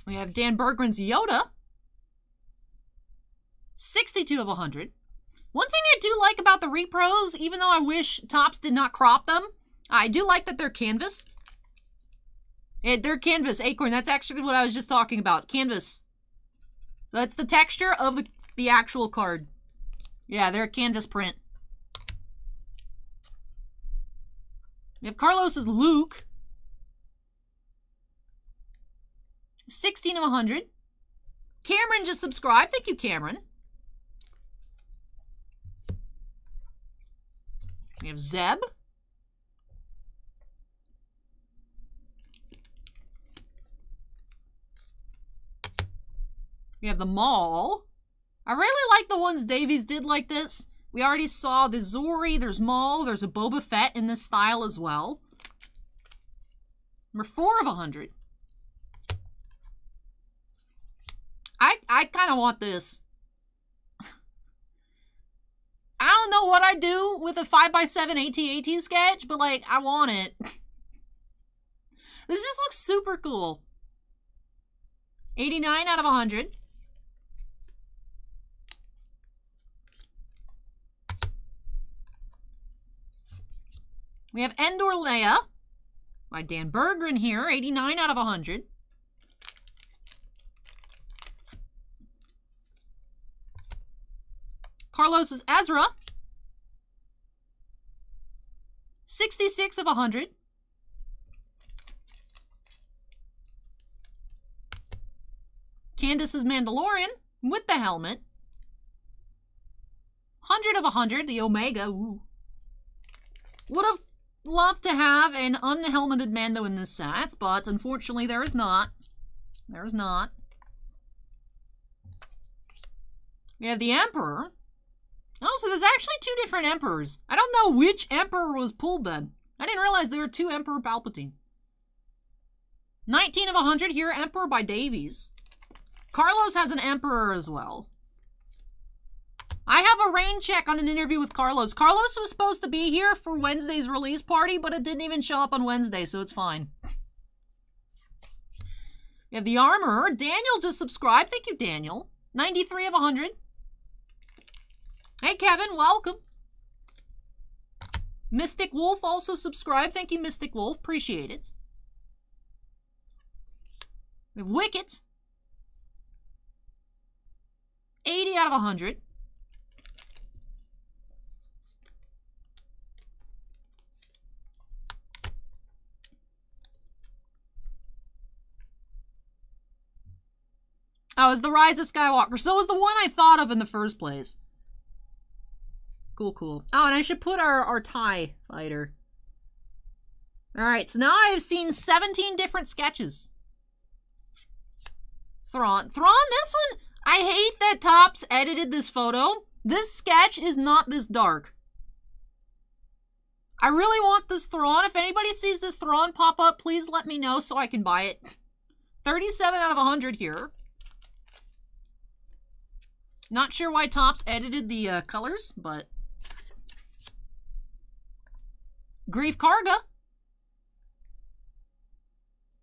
We have Dan Bergren's Yoda. 62 of 100. One thing I do like about the repros, even though I wish Topps did not crop them, I do like that they're canvas. They're canvas, Acorn. That's actually what I was just talking about. Canvas. That's the texture of the actual card. Yeah, they're a canvas print. We have Carlos's Luke. 16 of 100. Cameron just subscribed. Thank you, Cameron. We have Zeb. We have the Maul. I really like the ones Davies did like this. We already saw the Zori, there's Maul, there's a Boba Fett in this style as well. Number 4 of 100. I kind of want this. I don't know what I do with a 5x7 AT-AT sketch, but like, I want it. This just looks super cool. 89 out of 100. We have Endor Leia by Dan Berggren here, 89 out of 100. Carlos's Ezra, 66 of 100. Candace's Mandalorian with the helmet, 100 of 100, the Omega. Ooh. Would have loved to have an unhelmeted Mando in this set, but unfortunately there is not. There is not. We have the Emperor. Oh, so there's actually 2 different Emperors. I don't know which Emperor was pulled then. I didn't realize there were 2 Emperor Palpatines. 19 of 100 here, Emperor by Davies. Carlos has an Emperor as well. I have a rain check on an interview with Carlos. Carlos was supposed to be here for Wednesday's release party, but it didn't even show up on Wednesday, so it's fine. We have the Armorer. Daniel just subscribed. Thank you, Daniel. 93 of 100. Hey, Kevin, welcome. Mystic Wolf also subscribed. Thank you, Mystic Wolf. Appreciate it. We have Wicket. 80 out of 100. Oh, it's the Rise of Skywalker. So it was the one I thought of in the first place. Cool, cool. Oh, and I should put our TIE fighter. Alright, so now I have seen 17 different sketches. Thrawn. Thrawn, this one, I hate that Topps edited this photo. This sketch is not this dark. I really want this Thrawn. If anybody sees this Thrawn pop up, please let me know so I can buy it. 37 out of 100 here. Not sure why Topps edited the colors, but... Grief Karga.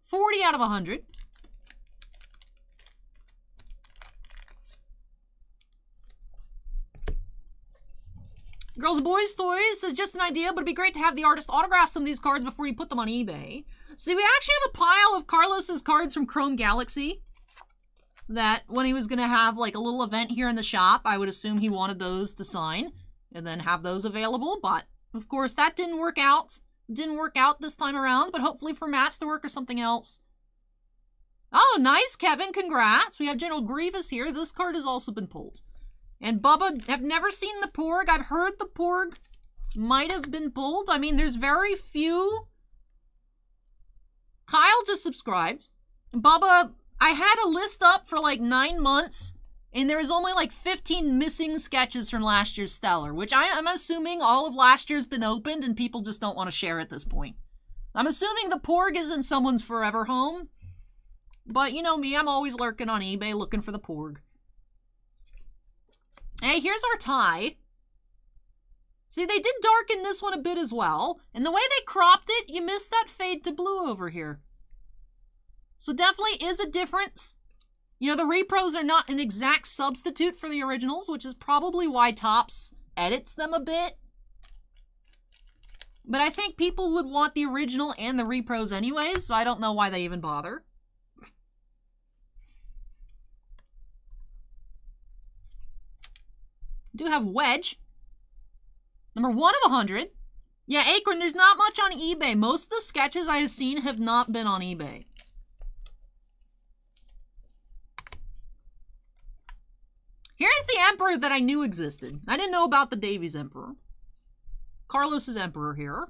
40 out of 100. Girls and Boys Toys is just an idea, but it'd be great to have the artist autograph some of these cards before you put them on eBay. See, we actually have a pile of Carlos's cards from Chrome Galaxy that when he was going to have like a little event here in the shop, I would assume he wanted those to sign and then have those available, but of course that didn't work out. Didn't work out this time around, but hopefully for Masterwork or something else. Oh, nice, Kevin. Congrats. We have General Grievous here. This card has also been pulled. And Bubba, have never seen the Porg. I've heard the Porg might have been pulled. I mean, there's very few. Kyle just subscribed. Bubba, I had a list up for like 9 months, and there was only like 15 missing sketches from last year's Stellar, which I'm assuming all of last year's been opened and people just don't want to share at this point. I'm assuming the Porg is in someone's forever home, but you know me, I'm always lurking on eBay looking for the Porg. Hey, here's our tie. See, they did darken this one a bit as well, and the way they cropped it, you missed that fade to blue over here. So definitely is a difference. You know, the repros are not an exact substitute for the originals, which is probably why Topps edits them a bit. But I think people would want the original and the repros anyways, so I don't know why they even bother. Do have Wedge. Number 1 of 100. Yeah, Acorn, there's not much on eBay. Most of the sketches I have seen have not been on eBay. Here's the Emperor that I knew existed. I didn't know about the Davies Emperor. Carlos is Emperor here.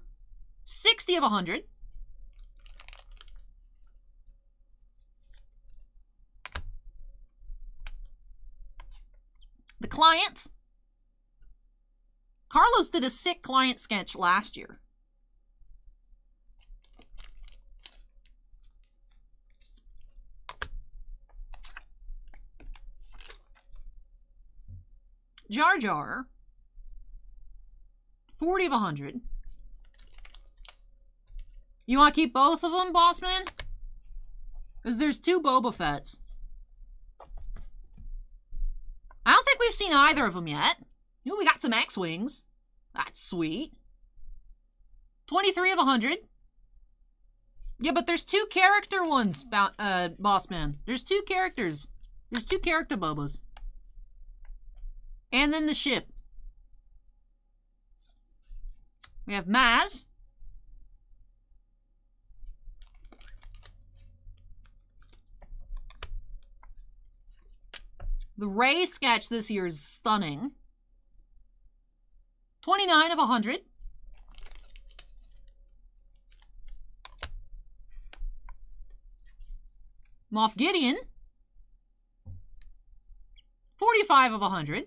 60 of 100. The client. Carlos did a sick client sketch last year. Jar Jar. 40 of 100. You want to keep both of them, Bossman? Because there's 2 Boba Fett's. I don't think we've seen either of them yet. Ooh, we got some X-Wings. That's sweet. 23 of 100. Yeah, but there's 2 character ones, Bossman. There's 2 characters. There's 2 character Bobas. And then the ship. We have Maz. The Rey sketch this year is stunning. 29 of 100. Moff Gideon. 45 of 100.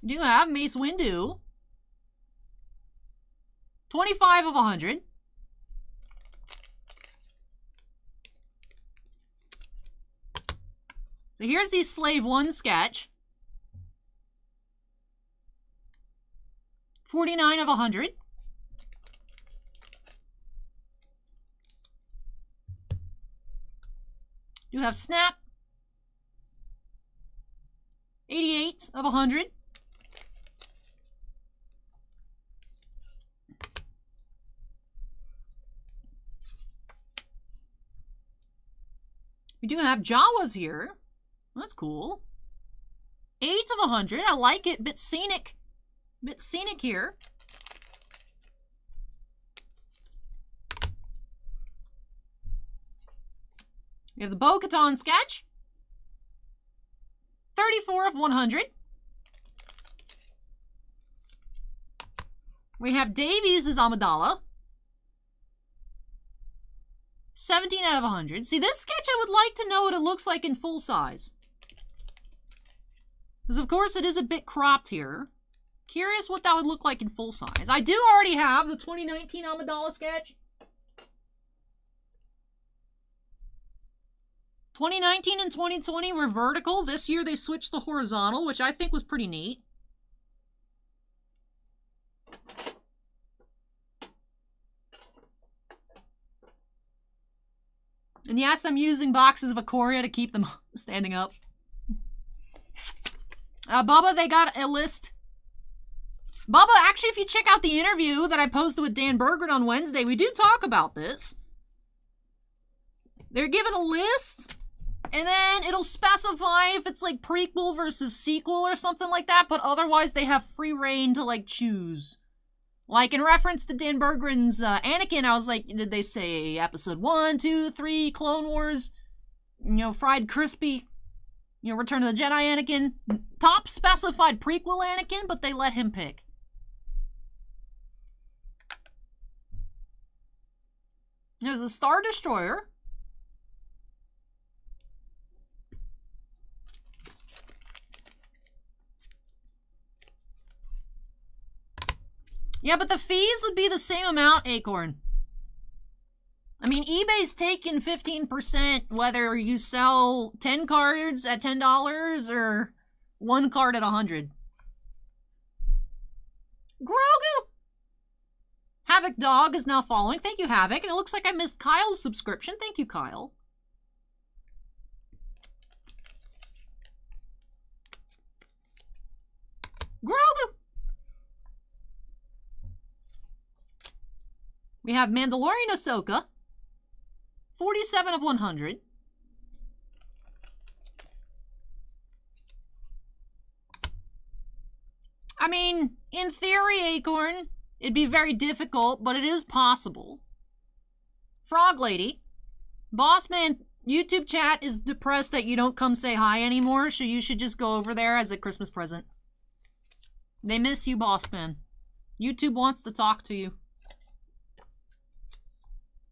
Do have Mace Windu. 25 of 100. So here's the Slave 1 sketch. 49 of 100. You have Snap. 88 of 100. We do have Jawas here. That's cool. 8 of 100. I like it. Bit scenic. Bit scenic here. We have the Bo-Katan sketch. 34 of 100. We have Davies as Amidala. 17 out of 100. See, this sketch I would like to know what it looks like in full size. Because, of course, it is a bit cropped here. Curious what that would look like in full size. I do already have the 2019 Amidala sketch. 2019 and 2020 were vertical. This year they switched to horizontal, which I think was pretty neat. And yes, I'm using boxes of Ikoria to keep them standing up. Bubba, they got a list. Bubba, actually, if you check out the interview that I posted with Dan Bergert on Wednesday, we do talk about this. They're given a list, and then it'll specify if it's like prequel versus sequel or something like that, but otherwise they have free reign to like choose. Like, in reference to Dan Bergeron's Anakin, I was like, did they say episode 1, 2, 3, Clone Wars, you know, fried crispy, you know, Return of the Jedi Anakin, top specified prequel Anakin, but they let him pick. There's a Star Destroyer. Yeah, but the fees would be the same amount, Acorn. I mean, eBay's taking 15% whether you sell 10 cards at $10 or 1 card at $100. Grogu! Havoc Dog is now following. Thank you, Havoc. And it looks like I missed Kyle's subscription. Thank you, Kyle. Grogu! We have Mandalorian Ahsoka. 47 of 100. I mean, in theory, Acorn, it'd be very difficult, but it is possible. Frog Lady. Bossman YouTube chat is depressed that you don't come say hi anymore, so you should just go over there as a Christmas present. They miss you, boss man. YouTube wants to talk to you.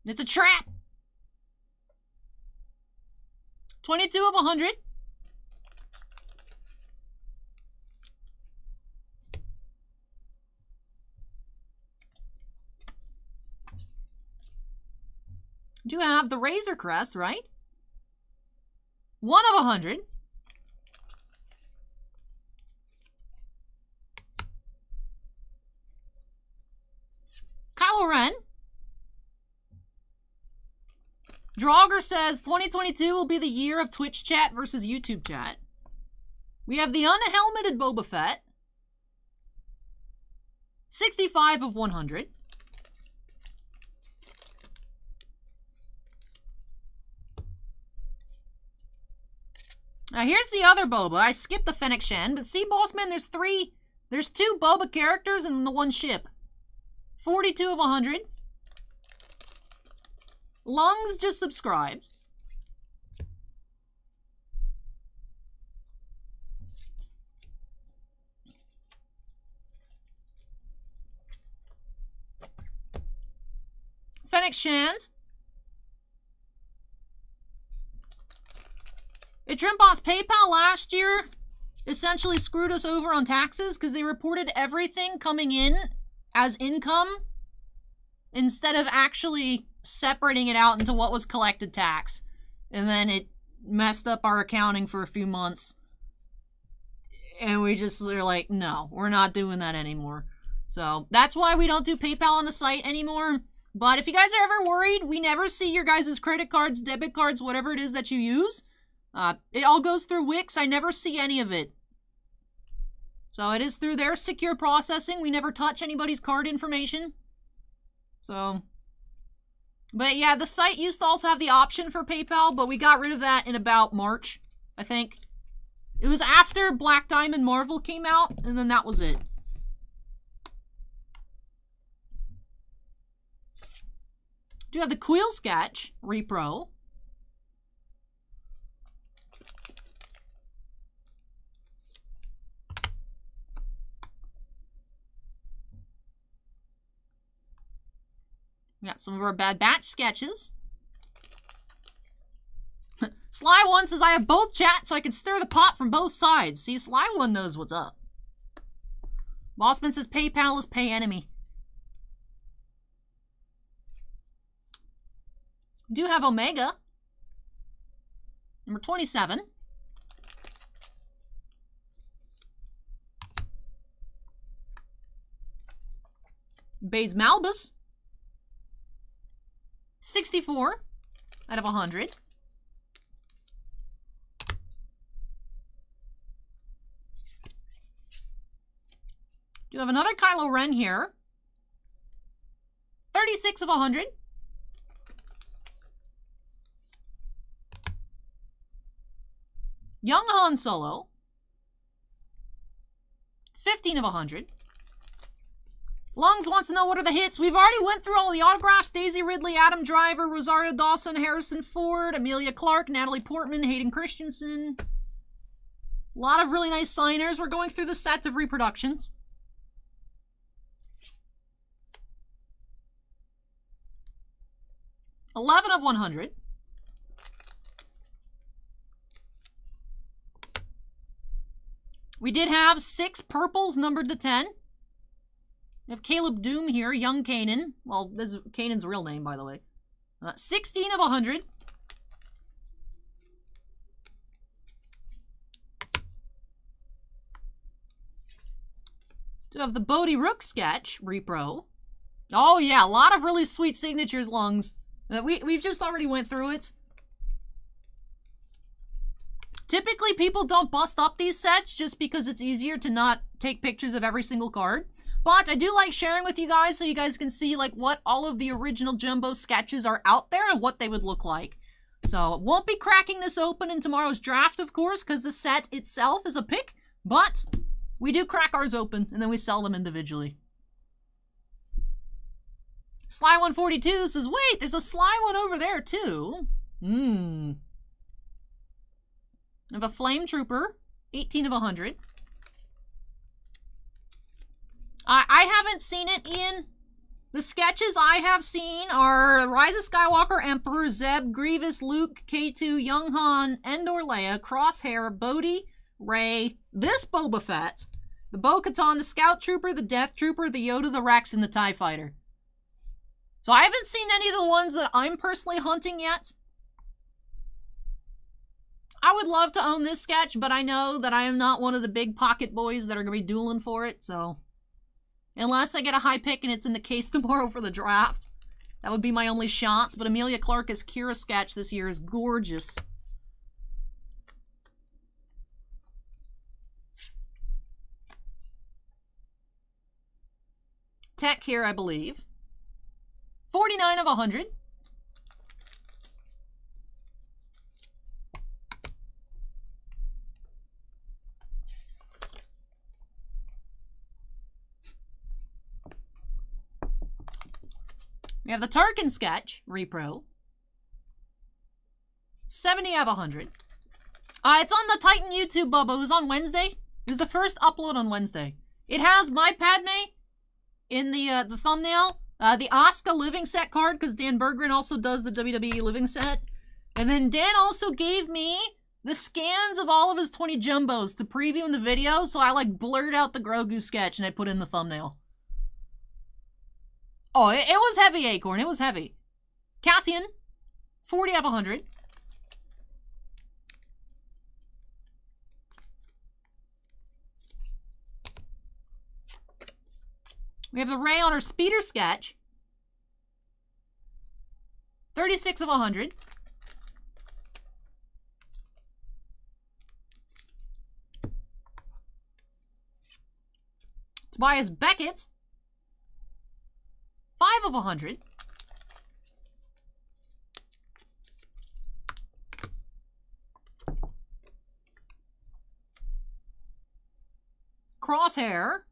It's a trap! 22 of 100. Do have the Razor Crest, right? 1 of 100. Kylo Ren. Draugr says 2022 will be the year of Twitch chat versus YouTube chat. We have the unhelmeted Boba Fett. 65 of 100. Now here's the other Boba. I skipped the Fennec Shen, but see, Bossman, there's 2 Boba characters in the one ship. 42 of 100. Lungs just subscribed. Fennec Shand. Trimpot's PayPal last year essentially screwed us over on taxes because they reported everything coming in as income instead of actually separating it out into what was collected tax. And then it messed up our accounting for a few months. And we just are like, no, we're not doing that anymore. So that's why we don't do PayPal on the site anymore. But if you guys are ever worried, we never see your guys' credit cards, debit cards, whatever it is that you use. It all goes through Wix. I never see any of it. So it is through their secure processing. We never touch anybody's card information. So, but yeah, the site used to also have the option for PayPal, but we got rid of that in about March, I think. It was after Black Diamond Marvel came out, and then that was it. Do you have the Quill Sketch Repro? We got some of our Bad Batch sketches. Sly One says, I have both chat so I can stir the pot from both sides. See, Sly One knows what's up. Bossman says, PayPal is pay enemy. We do have Omega. Number 27. Baze Malbus. 64 out of 100. Do have another Kylo Ren here. 36 of 100. Young Han Solo. 15 of 100. Lungs wants to know what are the hits. We've already went through all the autographs. Daisy Ridley, Adam Driver, Rosario Dawson, Harrison Ford, Amelia Clark, Natalie Portman, Hayden Christensen. A lot of really nice signers. We're going through the set of reproductions. $11 of 100. We did have 6 purples numbered to 10. We have Caleb Doom here, young Kanan. Well, this is Kanan's real name, by the way. 16 of 100. Do have the Bodhi Rook sketch, repro. Oh yeah, a lot of really sweet signatures, Lungs. We've just already went through it. Typically, people don't bust up these sets just because it's easier to not take pictures of every single card. But I do like sharing with you guys so you guys can see like what all of the original Jumbo sketches are out there and what they would look like. So, won't be cracking this open in tomorrow's draft, of course, because the set itself is a pick. But we do crack ours open and then we sell them individually. Sly142 says, wait, there's a Sly one over there too. I have a Flame Trooper, 18 of 100. I haven't seen it, Ian. The sketches I have seen are Rise of Skywalker, Emperor, Zeb, Grievous, Luke, K2, Young Han, Endor, Leia, Crosshair, Bodhi, Rey, this Boba Fett, the Bo-Katan, the Scout Trooper, the Death Trooper, the Yoda, the Rex, and the TIE Fighter. So I haven't seen any of the ones that I'm personally hunting yet. I would love to own this sketch, but I know that I am not one of the big pocket boys that are going to be dueling for it, so... Unless I get a high pick and it's in the case tomorrow for the draft. That would be my only shot, but Emilia Clarke as Kira sketch this year is gorgeous. Tech here, I believe. 49 of 100. We have the Tarkin sketch, repro. 70 out of 100. It's on the Titan YouTube, Bubba. It was on Wednesday. It was the first upload on Wednesday. It has my Padme in the thumbnail. The Asuka living set card, because Dan Berggren also does the WWE living set. And then Dan also gave me the scans of all of his 20 jumbos to preview in the video, so I like blurred out the Grogu sketch and I put in the thumbnail. Oh, it was heavy, Acorn. It was heavy. Cassian, 40 out of 100. We have the Rey on her speeder sketch. 36 of 100. Tobias Beckett. 5 of 100. Crosshair.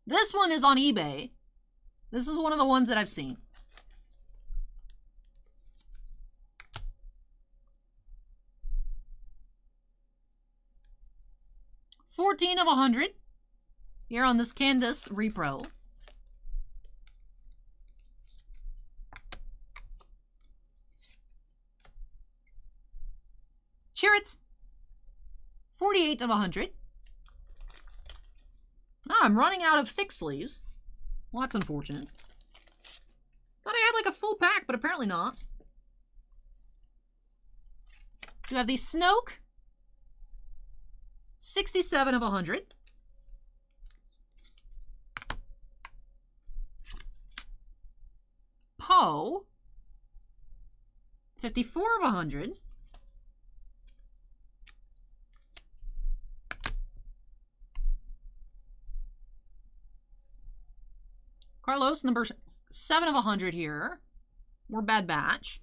This one is on eBay. This is one of the ones that I've seen. $14 of 100. Here on this Candace repro. Chirrut. 48 of 100. Ah, I'm running out of thick sleeves. Well, that's unfortunate. Thought I had like a full pack, but apparently not. Do you have the Snoke? 67 of 100. Poe. 54 of 100. Carlos, number 7 of 100 here. We're Bad Batch.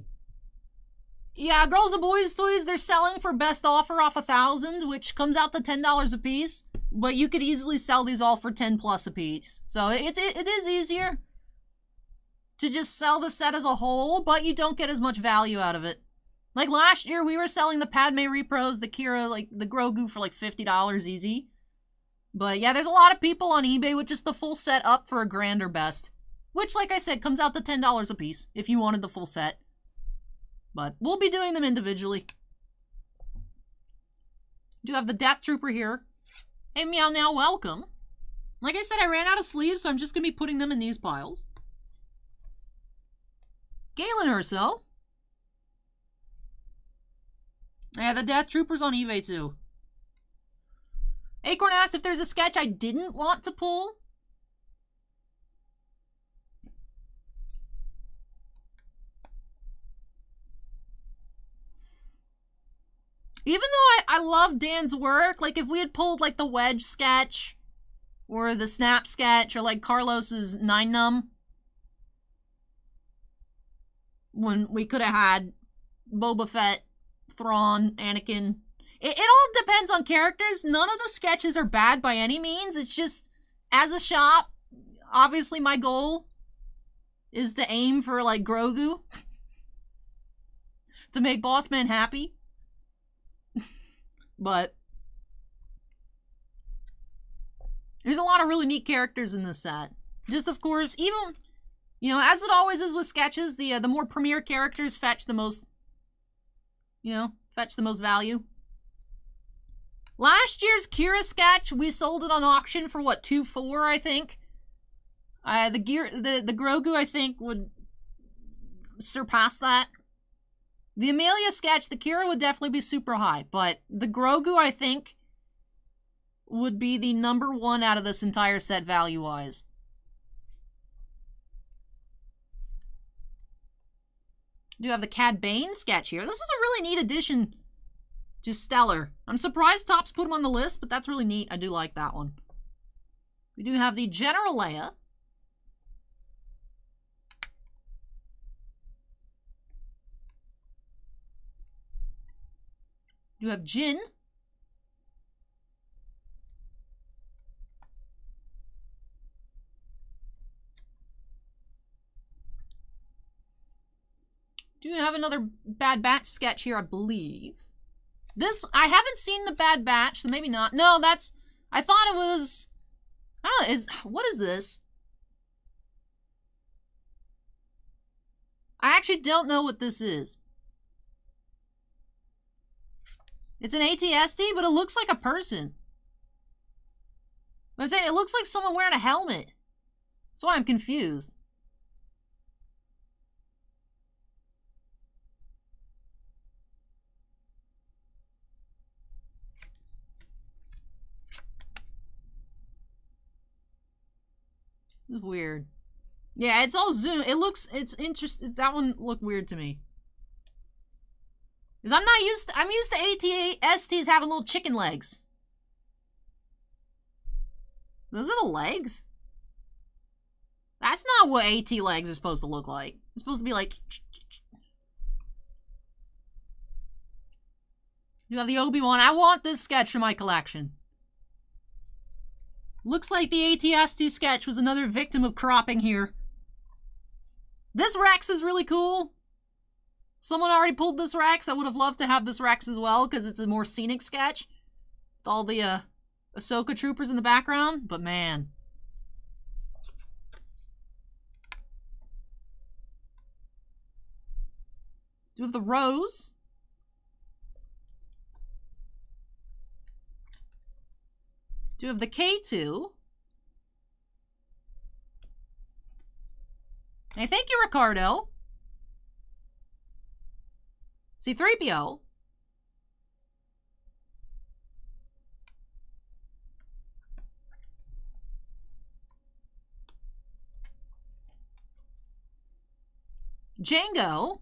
Yeah, Girls and Boys Toys, they're selling for best offer off 1,000, which comes out to $10 a piece. But you could easily sell these all for 10 plus a piece. So it is easier to just sell the set as a whole, but you don't get as much value out of it. Like last year, we were selling the Padme repros, the Kira, like the Grogu for like $50 easy. But yeah, there's a lot of people on eBay with just the full set up for $1,000 or best. Which, like I said, comes out to $10 a piece if you wanted the full set. But we'll be doing them individually. Do have the Death Trooper here. Hey, Meow Now, welcome. Like I said, I ran out of sleeves, so I'm just going to be putting them in these piles. Galen Urso. Yeah, the Death Trooper's on eBay too. Acorn asked if there's a sketch I didn't want to pull. Even though I love Dan's work, like if we had pulled like the Wedge sketch or the Snap sketch or like Carlos's 9num, when we could have had Boba Fett, Thrawn, Anakin. It all depends on characters. None of the sketches are bad by any means. It's just, as a shop, obviously my goal is to aim for, like, Grogu. To make Boss Man happy. but there's a lot of really neat characters in this set. Just, of course, even, you know, as it always is with sketches, the more premier characters fetch the most, you know, fetch the most value. Last year's Kira sketch, we sold it on auction for, what, $2.4, I think? The Grogu, I think, would surpass that. The Amelia sketch, the Kira would definitely be super high, but the Grogu, I think, would be the #1 out of this entire set value-wise. Do have the Cad Bane sketch here. This is a really neat addition to Stellar. I'm surprised Topps put him on the list, but that's really neat. I do like that one. We do have the General Leia. You have Jin. Do you have another Bad Batch sketch here, I believe? This, I haven't seen the Bad Batch, so maybe not. No, that's, I thought it was, I don't know, what is this? I actually don't know what this is. It's an ATST, but it looks like a person. I'm saying it looks like someone wearing a helmet. That's why I'm confused. This is weird. Yeah, it's all zoom. It looks, it's interesting. That one looked weird to me. Because I'm used to ATSTs having little chicken legs. Those are the legs? That's not what AT legs are supposed to look like. It's supposed to be like... You have the Obi-Wan. I want this sketch for my collection. Looks like the ATST sketch was another victim of cropping here. This Rex is really cool. Someone already pulled this Rex. I would have loved to have this Rex as well, because it's a more scenic sketch. With all the Ahsoka troopers in the background, but man. Do you have the Rose? Do you have the K2? Hey, thank you, Ricardo. C-3PO. Django.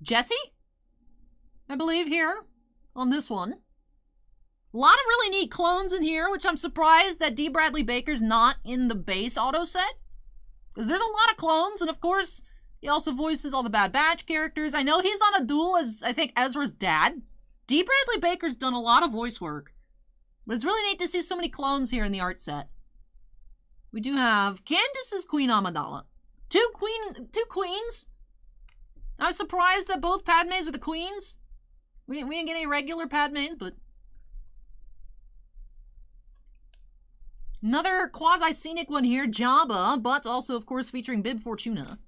Jesse? I believe here on this one. A lot of really neat clones in here, which I'm surprised that D. Bradley Baker's not in the base auto set. Because there's a lot of clones, and of course, he also voices all the Bad Batch characters. I know he's on a duel as, I think, Ezra's dad. D. Bradley Baker's done a lot of voice work. But it's really neat to see so many clones here in the art set. We do have Candace's Queen Amidala. Two queens. I was surprised that both Padmes were the queens. We didn't get any regular Padmes, but... Another quasi-scenic one here, Jabba, but also, of course, featuring Bib Fortuna.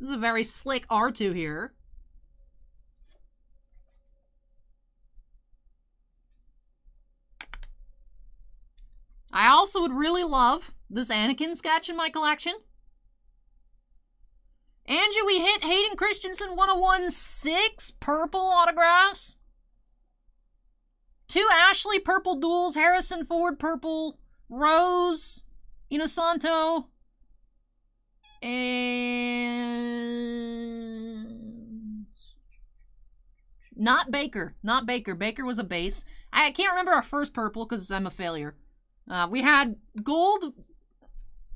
This is a very slick R2 here. I also would really love this Anakin sketch in my collection. Angie, we hit Hayden Christensen 101 6 purple autographs. 2 Ashley purple duels, Harrison Ford purple, Rose, Inosanto, and... Not Baker. Not Baker. Baker was a base. I can't remember our first purple because I'm a failure. We had gold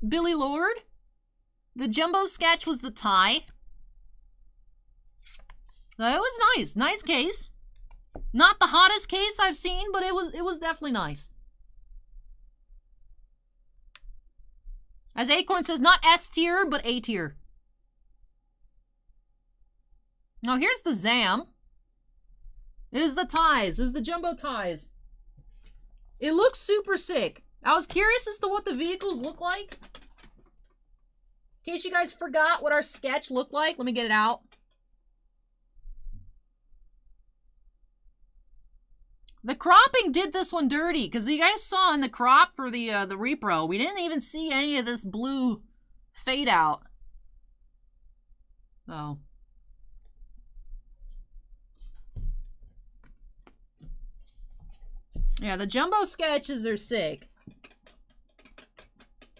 Billy Lord. The Jumbo sketch was the tie. It was nice. Nice case. Not the hottest case I've seen, but it was definitely nice. As Acorn says, not S tier, but A tier. Now here's the Zam. It is the ties. It is the jumbo ties. It looks super sick. I was curious as to what the vehicles look like. In case you guys forgot what our sketch looked like, let me get it out. The cropping did this one dirty, because you guys saw in the crop for the repro, we didn't even see any of this blue fade out. Oh. Yeah, the jumbo sketches are sick.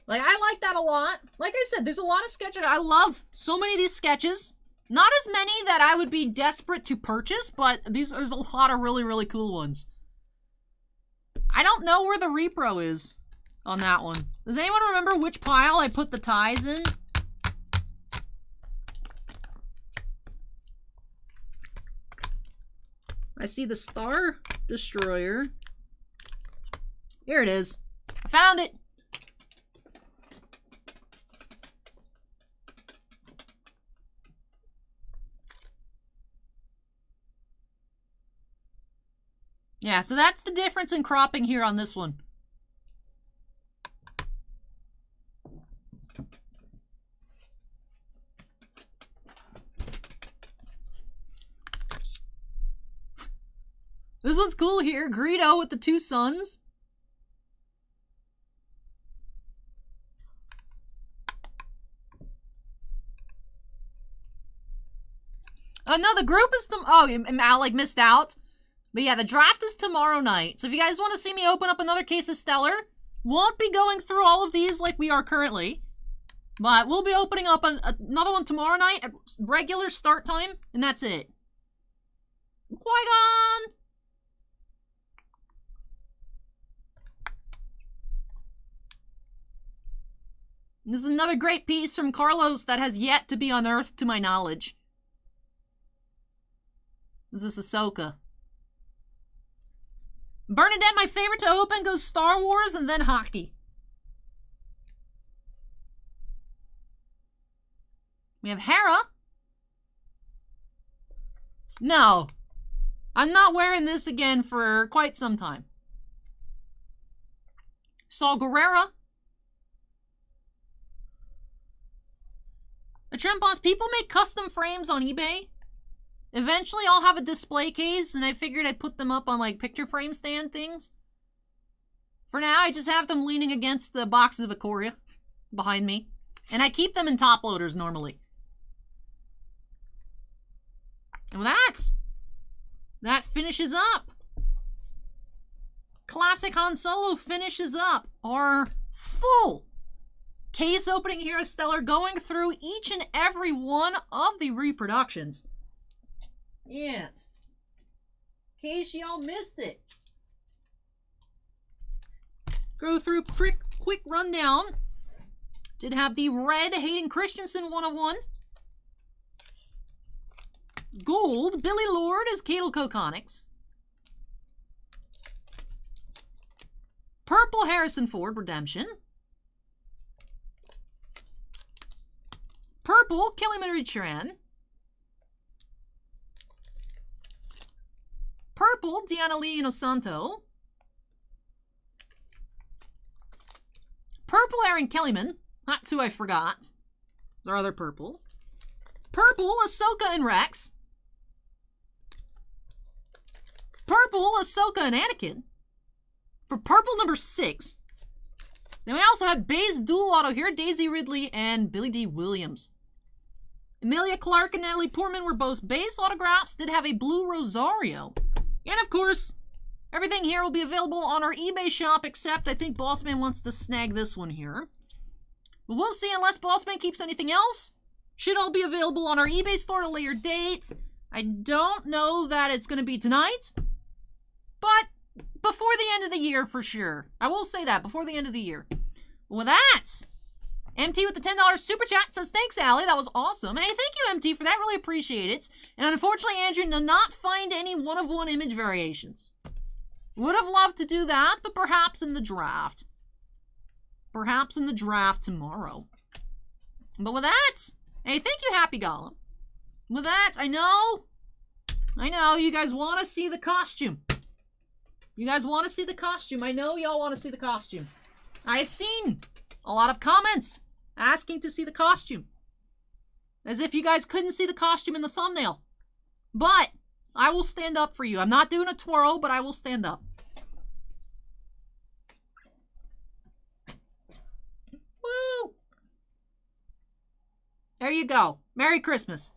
Like, I like that a lot. Like I said, there's a lot of sketches. I love so many of these sketches. Not as many that I would be desperate to purchase, but there's a lot of really, really cool ones. I don't know where the repro is on that one. Does anyone remember which pile I put the ties in? I see the Star Destroyer. Here it is. I found it. Yeah, so that's the difference in cropping here on this one. This one's cool here. Greedo with the two suns. No, the group is... Oh, Alec missed out. But yeah, the draft is tomorrow night. So if you guys want to see me open up another case of Stellar, won't be going through all of these like we are currently. But we'll be opening up another one tomorrow night at regular start time, and that's it. Qui-Gon! This is another great piece from Carlos that has yet to be unearthed to my knowledge. This is Ahsoka. Bernadette, my favorite to open, goes Star Wars and then hockey. We have Hera. No. I'm not wearing this again for quite some time. Saw Gerrera. A trim boss. People make custom frames on eBay. Eventually, I'll have a display case, and I figured I'd put them up on, like, picture frame stand things. For now, I just have them leaning against the boxes of Ikoria behind me. And I keep them in top loaders normally. And with that finishes up. Classic Han Solo finishes up our full case opening here of Stellar, going through each and every one of the reproductions. Yes. In case y'all missed it. Go through quick rundown. Did have the red Hayden Christensen 101. Gold Billy Lord as Cadel Coconics. Purple Harrison Ford Redemption. Purple Kelly Marie Tran. Purple Diana Lee Inosanto. Purple Aaron Kellyman. That's who I forgot. There's our other purple. Purple Ahsoka and Rex. Purple Ahsoka and Anakin. For purple number 6. Then we also had Bay's dual auto here. Daisy Ridley and Billy D. Williams. Emilia Clarke and Natalie Portman were both base autographs. Did have a blue Rosario. And of course, everything here will be available on our eBay shop, except I think Bossman wants to snag this one here. But we'll see unless Bossman keeps anything else. Should all be available on our eBay store at a later date. I don't know that it's going to be tonight, but before the end of the year for sure. I will say that, before the end of the year. But with that, MT with the $10 super chat says, thanks, Allie. That was awesome. Hey, thank you, MT, for that. Really appreciate it. And unfortunately, Andrew did not find any one-of-one image variations. Would have loved to do that, but perhaps in the draft. perhaps in the draft tomorrow. But with that, hey, thank you, Happy Golem. With that, I know, you guys want to see the costume. You guys want to see the costume. I know y'all want to see the costume. I have seen a lot of comments asking to see the costume. As if you guys couldn't see the costume in the thumbnail. But I will stand up for you. I'm not doing a twirl, but I will stand up. Woo! There you go. Merry Christmas.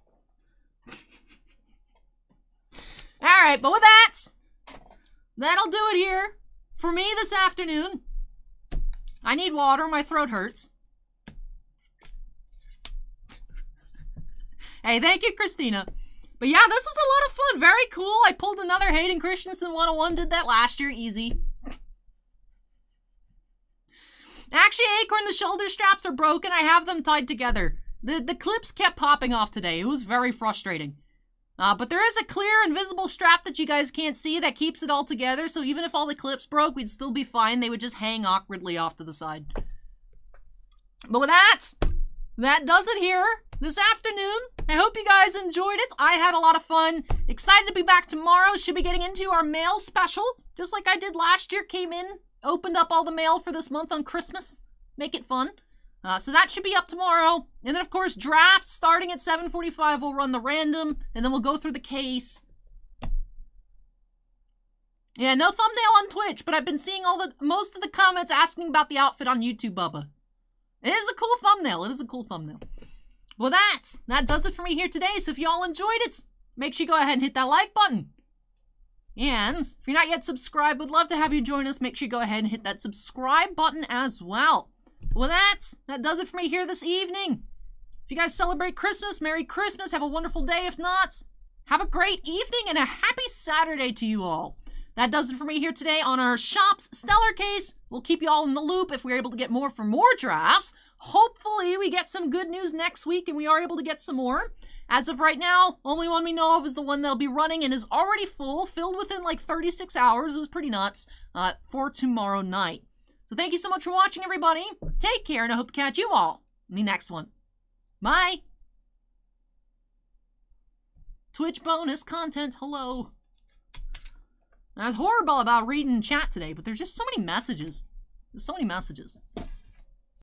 Alright, but with that, that'll do it here for me this afternoon. I need water. My throat hurts. Hey, thank you, Christina. But yeah, this was a lot of fun. Very cool. I pulled another Hayden Christensen 101. Did that last year. Easy. Actually, Acorn, the shoulder straps are broken. I have them tied together. The clips kept popping off today. It was very frustrating. But there is a clear invisible strap that you guys can't see that keeps it all together. So even if all the clips broke, we'd still be fine. They would just hang awkwardly off to the side. But with that, that does it here this afternoon. I hope you guys enjoyed it. I had a lot of fun. Excited to be back tomorrow. Should be getting into our mail special. Just like I did last year. Came in, opened up all the mail for this month on Christmas. Make it fun. So that should be up tomorrow. And then, of course, draft starting at 7:45. We'll run the random. And then we'll go through the case. Yeah, no thumbnail on Twitch. But I've been seeing most of the comments asking about the outfit on YouTube, Bubba. It is a cool thumbnail. It is a cool thumbnail. Well, that does it for me here today. So if y'all enjoyed it, make sure you go ahead and hit that like button. And if you're not yet subscribed, would love to have you join us. Make sure you go ahead and hit that subscribe button as well. Well, that does it for me here this evening. If you guys celebrate Christmas, Merry Christmas. Have a wonderful day. If not, have a great evening and a happy Saturday to you all. That does it for me here today on our Shops Stellar case. We'll keep you all in the loop if we're able to get more for more drafts. Hopefully, we get some good news next week and we are able to get some more. As of right now, only one we know of is the one that'll be running and is already filled within like 36 hours. It was pretty nuts for tomorrow night. So thank you so much for watching, everybody. Take care, and I hope to catch you all in the next one. Bye. Twitch bonus content, hello. I was horrible about reading chat today, but there's just so many messages. There's so many messages.